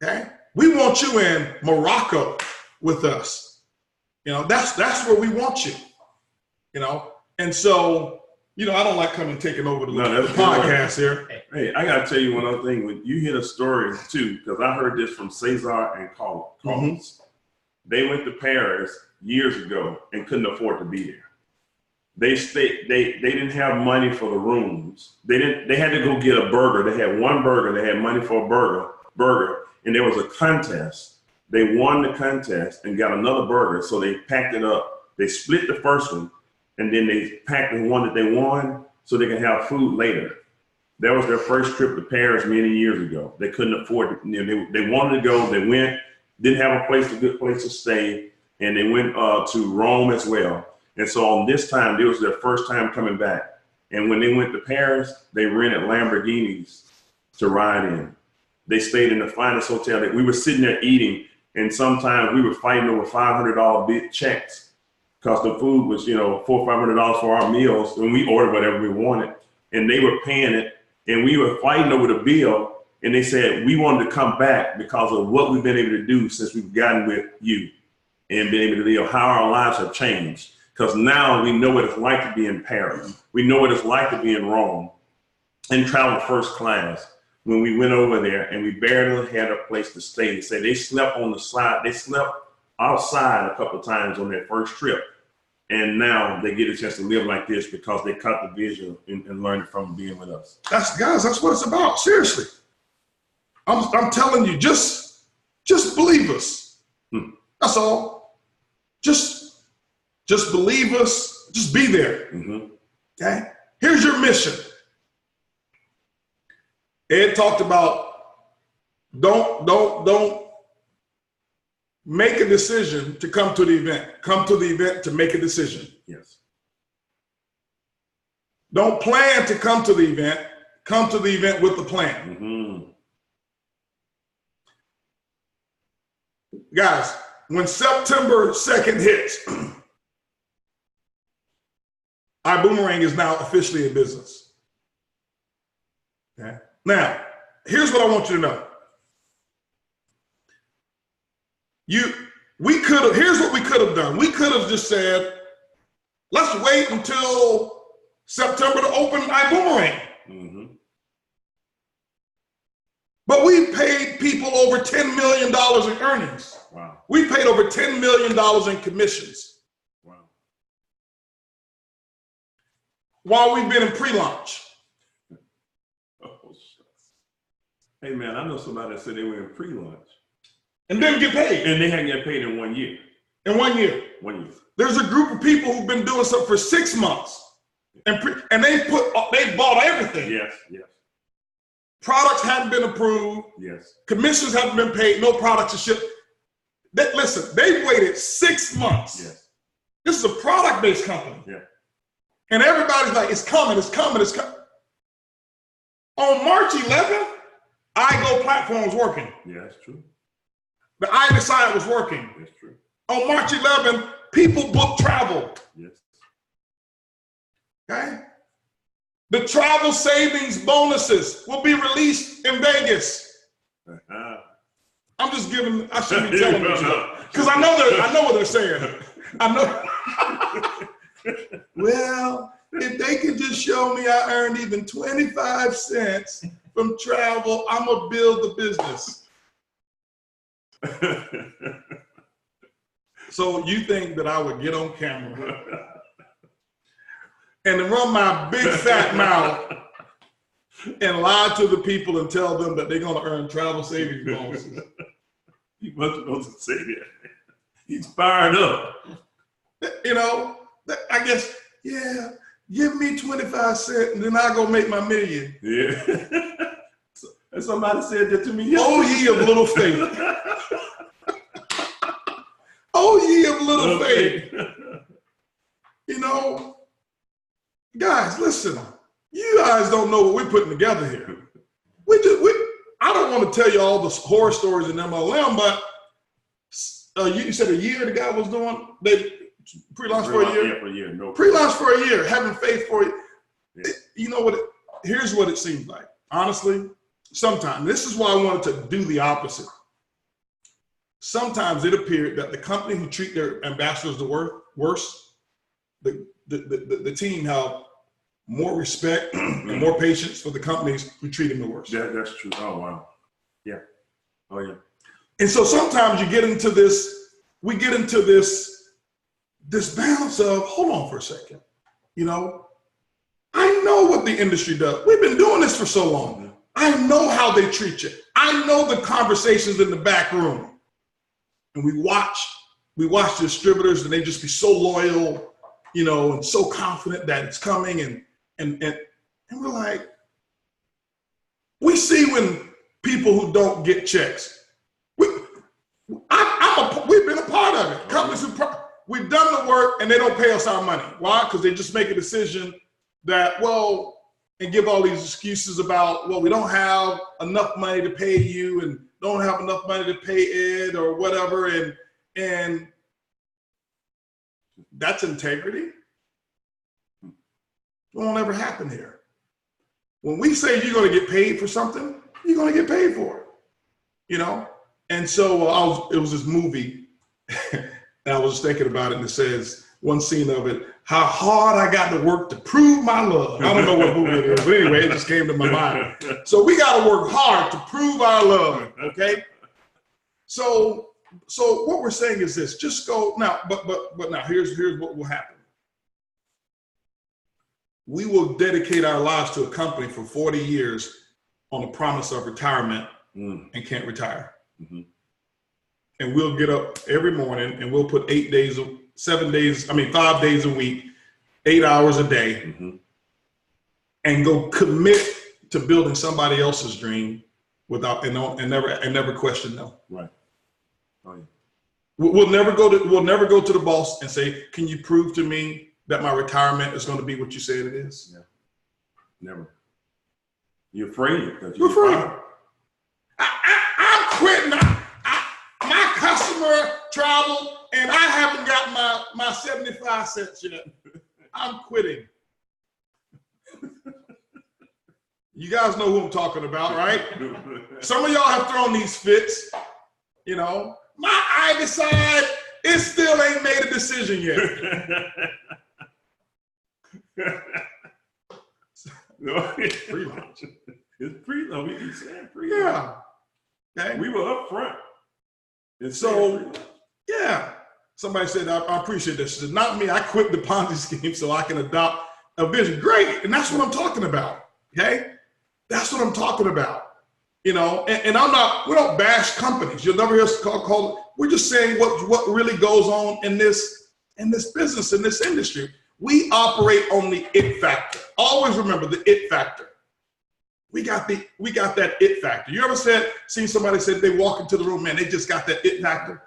Okay? We want you in Morocco with us. That's where we want you. And so, I don't like coming taking over the podcast here. Hey, I got to tell you one other thing. When you hit a story too, because I heard this from Cesar and Carlos. Mm-hmm. They went to Paris years ago and couldn't afford to be there. They didn't have money for the rooms. They had to go get a burger. They had one burger. They had money for a burger, and there was a contest. They won the contest and got another burger. So they packed it up. They split the first one, and then they packed the one that they won so they can have food later. That was their first trip to Paris many years ago. They couldn't afford it. They wanted to go. They went, didn't have a good place to stay, and they went to Rome as well. And so on this time, it was their first time coming back. And when they went to Paris, they rented Lamborghinis to ride in. They stayed in the finest hotel. We were sitting there eating, and sometimes we were fighting over $500 big checks because the food was, $400 or $500 for our meals, and we ordered whatever we wanted, and they were paying it, and we were fighting over the bill. And they said we wanted to come back because of what we've been able to do since we've gotten with you and been able to live, how our lives have changed. Because now we know what it's like to be in Paris. We know what it's like to be in Rome and travel first class. When we went over there and we barely had a place to stay, they said they slept on the side. They slept outside a couple of times on their first trip. And now they get a chance to live like this because they caught the vision and learned from being with us. That's what it's about. Seriously. I'm telling you, just believe us. That's all. Just believe us. Just be there. Mm-hmm. Okay. Here's your mission. Ed talked about don't make a decision to come to the event. Come to the event to make a decision. Yes. Don't plan to come to the event. Come to the event with the plan. Mm-hmm. Guys, when September 2nd hits, ibüümerang is now officially in business. Okay. Now, here's what I want you to know. Here's what we could have done. We could have just said, let's wait until September to open ibüümerang. Mm-hmm. But we paid people over $10 million in earnings. Wow. We paid over $10 million in commissions. Wow. While we've been in pre-launch. Oh, hey man, I know somebody that said they were in pre-launch. And didn't get paid. And they hadn't get paid in 1 year. In 1 year. 1 year. There's a group of people who've been doing something for 6 months. And they bought everything. Yes, yes. Products hadn't been approved. Yes. Commissions haven't been paid. No products are shipped. Listen, they've waited 6 months. Yes. This is a product-based company. Yeah. And everybody's like, it's coming, it's coming, it's coming. On March 11th, iGo platform was working. Yeah, that's true. The iDecide was working. That's true. On March 11th, people booked travel. Yes. Okay? The travel savings bonuses will be released in Vegas. I'm just giving, I shouldn't be telling you, because I know what they're saying. I know. Well, if they can just show me I earned even 25 cents from travel, I'm gonna build the business. So you think that I would get on camera and run my big fat mouth and lie to the people and tell them that they're gonna earn travel savings bonuses? You must have supposed to say that. He's fired up. You know, I guess, yeah, give me 25 cents and then I'll go make my million. Yeah. And somebody said that to me yesterday. Oh, ye of little faith. Oh, ye of little faith. You know, guys, listen, you guys don't know what we're putting together here. I don't want to tell you all the horror stories in MLM, but you said a year the guy was doing, they pre-launch for a year? Yeah, for a year. No. Pre-launch for a year, having faith for you. Yeah. You know what, here's what it seems like. Honestly, sometimes, this is why I wanted to do the opposite. Sometimes it appeared that the company who treat their ambassadors the worse, the team have more respect and more patience for the companies who treat them the worst. Yeah, that's true. Oh, wow. Yeah. Oh, yeah. And so sometimes you get into this, we get into this balance of, hold on for a second. You know, I know what the industry does. We've been doing this for so long. I know how they treat you. I know the conversations in the back room. And we watch distributors and they just be so loyal, you know, and so confident that it's coming. And we're like, we see when people who don't get checks. We've been a part of it. Companies we've done the work and they don't pay us our money. Why? Because they just make a decision that, well, and give all these excuses about, well, we don't have enough money to pay you and don't have enough money to pay Ed or whatever. And that's integrity. It won't ever happen here. When we say you're going to get paid for something, you're going to get paid for it, you know? And so it was this movie and I was just thinking about it, and it says, one scene of it, how hard I got to work to prove my love. I don't know what movie it is, but anyway, it just came to my mind. So we got to work hard to prove our love, okay? So what we're saying is this, just go, now, but now here's what will happen. We will dedicate our lives to a company for 40 years on the promise of retirement and can't retire. Mm-hmm. And we'll get up every morning and we'll put 5 days a week, 8 hours a day, and go commit to building somebody else's dream without and never question them. Right. Oh, yeah. We'll never go to the boss and say, can you prove to me that my retirement is going to be what you said it is? Yeah. Never. You're afraid. You're afraid. I'm quitting. My customer traveled and I haven't got my 75 cents yet. I'm quitting. You guys know who I'm talking about, right? Some of y'all have thrown these fits. You know, my eye decide, it still ain't made a decision yet. No, it's pre-launch. It's pre-launch. We keep saying pre-launch. Yeah. Okay. We were up front. And So, yeah. Somebody said, I appreciate this. She said, not me. I quit the Ponzi scheme so I can adopt a vision. Great. And that's what I'm talking about. Okay. That's what I'm talking about. You know, and we don't bash companies. You'll never hear us call it. We're just saying what really goes on in this business, in this industry. We operate on the it factor. Always remember the it factor. We got that it factor. You ever seen somebody say they walk into the room, man, they just got that it factor?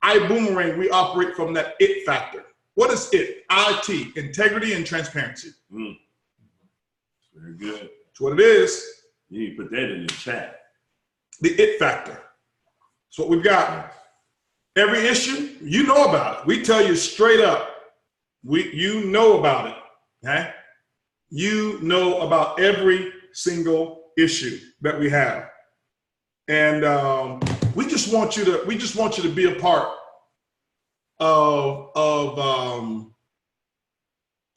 ibüümerang, we operate from that it factor. What is it? IT, integrity and transparency. Very good. That's what it is. You need to put that in the chat. The it factor. That's what we've got. Every issue, you know about it. We tell you straight up. You know about it. Okay? You know about every single issue that we have. And we just want you to be a part of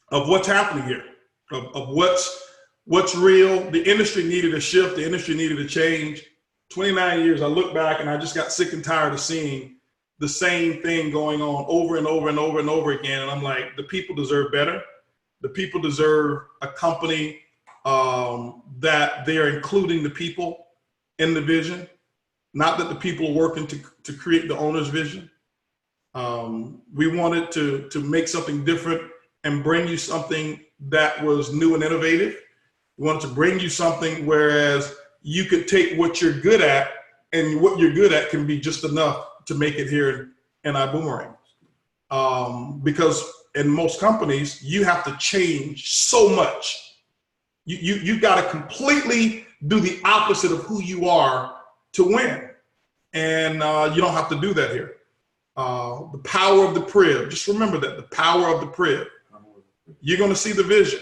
what's happening here, of what's real. The industry needed a shift. The industry needed a change. 29 years, I look back and I just got sick and tired of seeing the same thing going on over and over and over and over again. And I'm like, the people deserve better. The people deserve a company that they're including the people in the vision, not that the people are working to create the owner's vision. We wanted to make something different and bring you something that was new and innovative. We wanted to bring you something whereas you could take what you're good at, and what you're good at can be just enough to make it here in ibüümerang. Because in most companies, you have to change so much. You got to completely do the opposite of who you are to win. And you don't have to do that here. The power of the prib. Just remember that, the power of the prib. You're going to see the vision,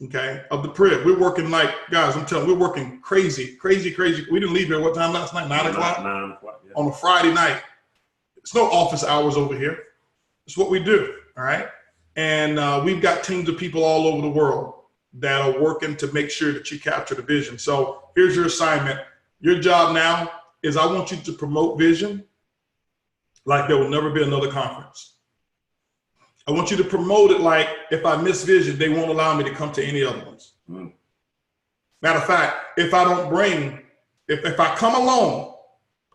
okay, of the prib. We're working like, guys, I'm telling you, we're working crazy. We didn't leave here, what time last night? 9 o'clock? 9 o'clock, yeah. On a Friday night. It's no office hours over here. It's what we do, all right? And we've got teams of people all over the world that are working to make sure that you capture the vision. So here's your assignment. Your job now is I want you to promote vision like there will never be another conference. I want you to promote it like if I miss vision, they won't allow me to come to any other ones. Matter of fact, if I don't bring, if I come alone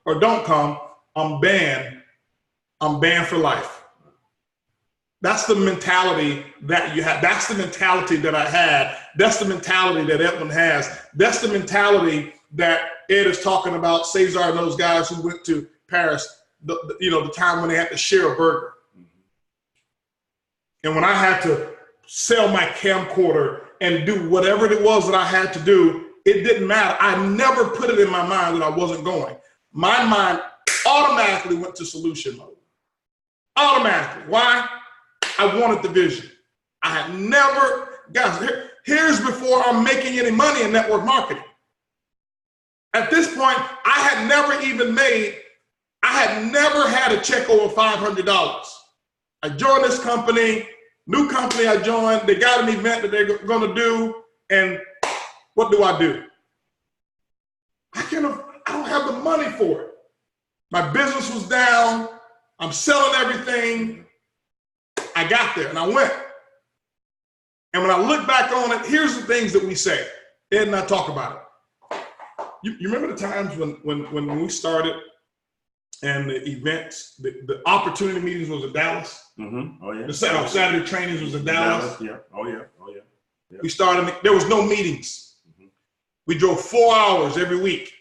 or don't come, I'm banned for life. That's the mentality that you have. That's the mentality that I had. That's the mentality that Edwin has. That's the mentality that Ed is talking about, Cesar and those guys who went to Paris, the time when they had to share a burger. And when I had to sell my camcorder and do whatever it was that I had to do, it didn't matter. I never put it in my mind that I wasn't going. My mind automatically went to solution mode. Automatically. Why? I wanted the vision. I had never, guys, here's before I'm making any money in network marketing. At this point, I had never had a check over $500. I joined this company, new company I joined, they got an event that they're gonna do, and what do? I don't have the money for it. My business was down, I'm selling everything. I got there and I went. And when I look back on it, here's the things that we say. Ed and I talk about it. You remember the times when we started and the events, the opportunity meetings was in Dallas? Mm-hmm. Oh yeah. The Saturday trainings was in Dallas. Yeah. Oh yeah. Yeah. We started, there was no meetings. Mm-hmm. We drove 4 hours every week.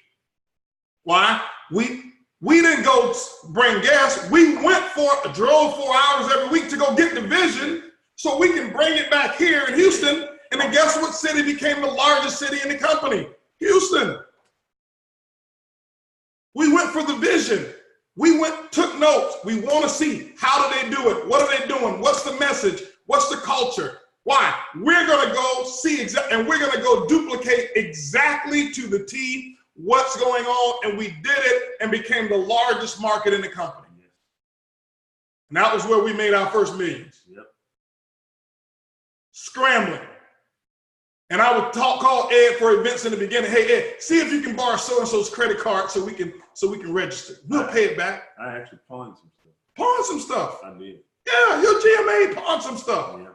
Why? We didn't go bring gas. We drove 4 hours every week to go get the vision so we can bring it back here in Houston. And then guess what city became the largest city in the company? Houston. We went for the vision. We took notes. We want to see, how do they do it? What are they doing? What's the message? What's the culture? Why? We're going to go see and we're going to go duplicate exactly to the T what's going on. And we did it and became the largest market in the company. And that was where we made our first millions. Yep. Scrambling. And I would call Ed for events in the beginning. Hey, Ed, see if you can borrow so-and-so's credit card so we can register. We'll pay it back. I actually pawned some stuff. Pawn some stuff. I did. Yeah, your GMA pawned some stuff. Yeah.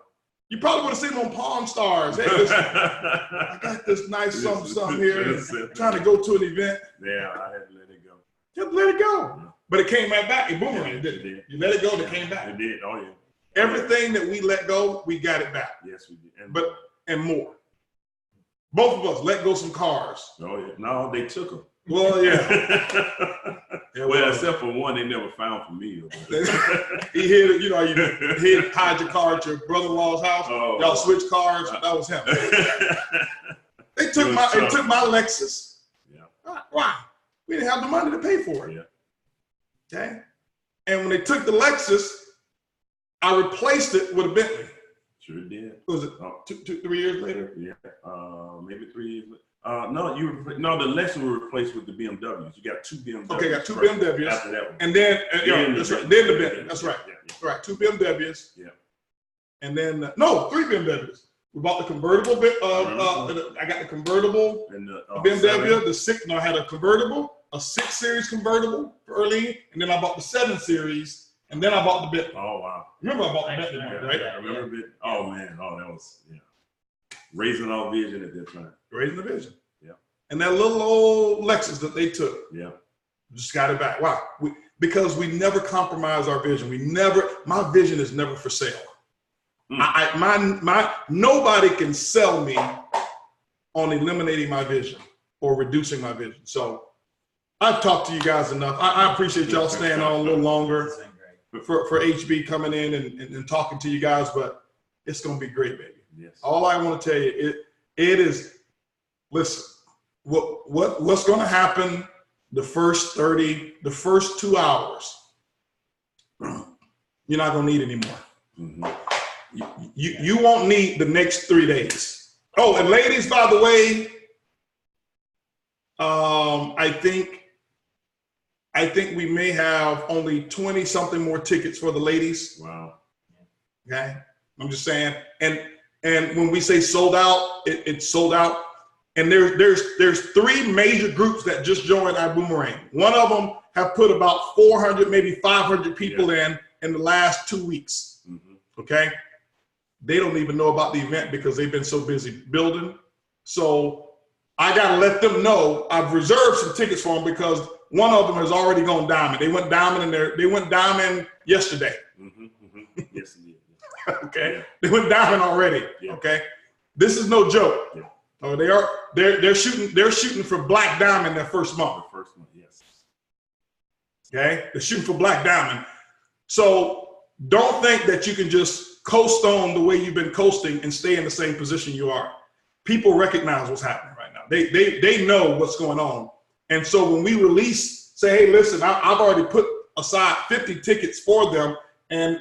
You probably would have seen them on Pawn Stars. Hey, listen, I got this nice something here. Trying to go to an event. Yeah, I had to let it go. Just let it go. Yeah. But it came right back. It boomerang, didn't it? You let it go, it came back. It did. Oh, yeah. Everything that we let go, we got it back. Yes, we did. And more. Both of us let go some cars. Oh, yeah. No, they took them. Well, yeah. Well, except for one they never found for me. He hid, you hide your car at your brother-in-law's house. Oh. Y'all switched cars. That was him. They took my Lexus. Yeah. Why? We didn't have the money to pay for it. Yeah. Okay. And when they took the Lexus, I replaced it with a Bentley. Sure did. Was it 3 years later? Yeah. Maybe 3 years later. No, the Lexus was replaced with the BMWs. You got two BMWs. Okay, got two BMWs. After that one. And then, that's right. Then the Bentley. That's right. Yeah. Right. Two BMWs. Yeah. And then, three BMWs. We bought the convertible. I got the convertible and the BMW. I had a convertible, a 6 Series convertible for Earlene, and then I bought the 7 Series, and then I bought the Bentley. Oh wow! Remember I bought the Bentley, right? I remember Bentley. Oh man! Oh, that was raising our vision at that time. Raising the vision. Yeah. And that little old Lexus that they took. Yeah. Just got it back. Why? Because we never compromise our vision. My vision is never for sale. Nobody can sell me on eliminating my vision or reducing my vision. So I've talked to you guys enough. I appreciate y'all staying on a little longer for HB coming in and talking to you guys, but it's going to be great, baby. Yes. All I want to tell you, it is, listen, what's going to happen the first 2 hours, you're not going to need anymore. Mm-hmm. You won't need the next 3 days. Oh, and ladies, by the way, I think we may have only 20 something more tickets for the ladies. Wow. Okay. I'm just saying. And when we say sold out, it's sold out. And there's 3 major groups that just joined ibüümerang. One of them have put about 400, maybe 500 people in the last 2 weeks. Mm-hmm. Okay. They don't even know about the event because they've been so busy building. So I got to let them know I've reserved some tickets for them because one of them has already gone diamond. They went diamond yesterday. Mm-hmm, mm-hmm. Yes, indeed. Okay. Yeah. They went diamond already. Yeah. Okay. This is no joke. Yeah. Oh, they're shooting for black diamond their first month. The first month, yes. Okay. They're shooting for black diamond. So don't think that you can just coast on the way you've been coasting and stay in the same position you are. People recognize what's happening right now. They know what's going on. And so when we release, say, hey, listen, I've already put aside 50 tickets for them and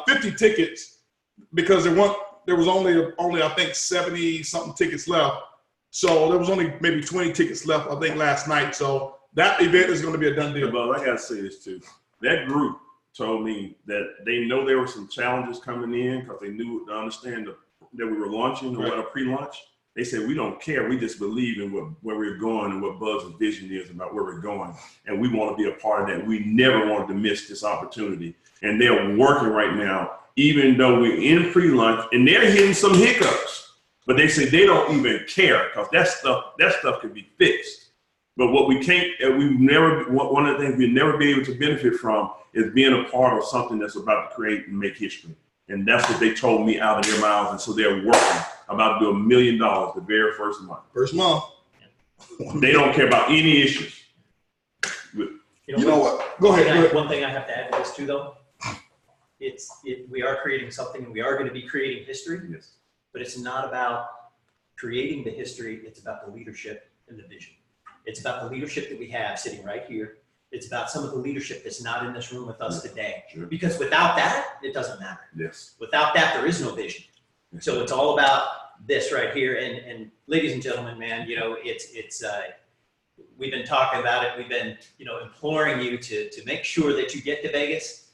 50 tickets because there was only I think 70 something tickets left. So there was only maybe 20 tickets left, I think, last night. So that event is going to be a done deal. But I got to say this too. That group told me that they know there were some challenges coming in because they understand that we were launching or what a pre-launch. They said, we don't care. We just believe in where we're going and what Buggs' vision is about where we're going. And we want to be a part of that. We never wanted to miss this opportunity. And they're working right now, even though we're in pre-launch and they're hitting some hiccups. But they say they don't even care because that stuff can be fixed. But what we can't, one of the things we'll never be able to benefit from is being a part of something that's about to create and make history. And that's what they told me out of their mouths. And so they're working about to do $1 million the very first month. First month. They don't care about any issues. You know what? Go ahead. One thing I have to add to this too, though. We are creating something and we are going to be creating history. Yes. But it's not about creating the history. It's about the leadership and the vision. It's about the leadership that we have sitting right here. It's about some of the leadership that's not in this room with us today. Sure. Because without that, it doesn't matter. Yes. Without that, there is no vision. So it's all about this right here. And ladies and gentlemen, man, you know, it's we've been talking about it. We've been, you know, imploring you to make sure that you get to Vegas.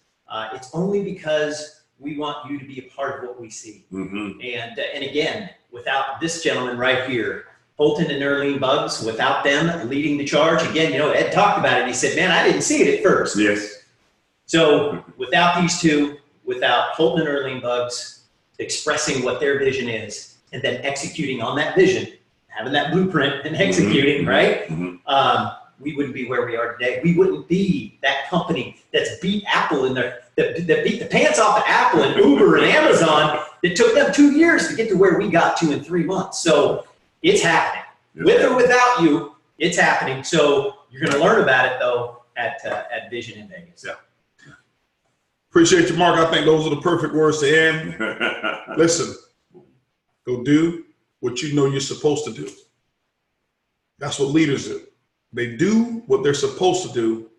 It's only because we want you to be a part of what we see. And again, without this gentleman right here, Holton and Earlene Buggs, without them leading the charge, again, you know, Ed talked about it. He said, man, I didn't see it at first. Yes. So without these two, without Holton and Earlene Buggs expressing what their vision is and then executing on that vision, having that blueprint and executing, right? We wouldn't be where we are today. We wouldn't be that company that's beat Apple in their, that beat the pants off of Apple and Uber and Amazon. It took them 2 years to get to where we got to in 3 months. So it's happening. With or without you, it's happening. So you're going to learn about it though at Vision in Vegas. Yeah. Appreciate you, Mark. I think those are the perfect words to end. Listen, go do what you know you're supposed to do. That's what leaders do. They do what they're supposed to do,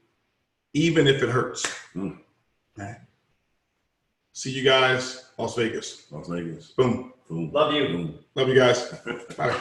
even if it hurts. Right. See you guys, Las Vegas. Las Vegas. Boom. Boom. Love you. Boom. Love you guys. Bye.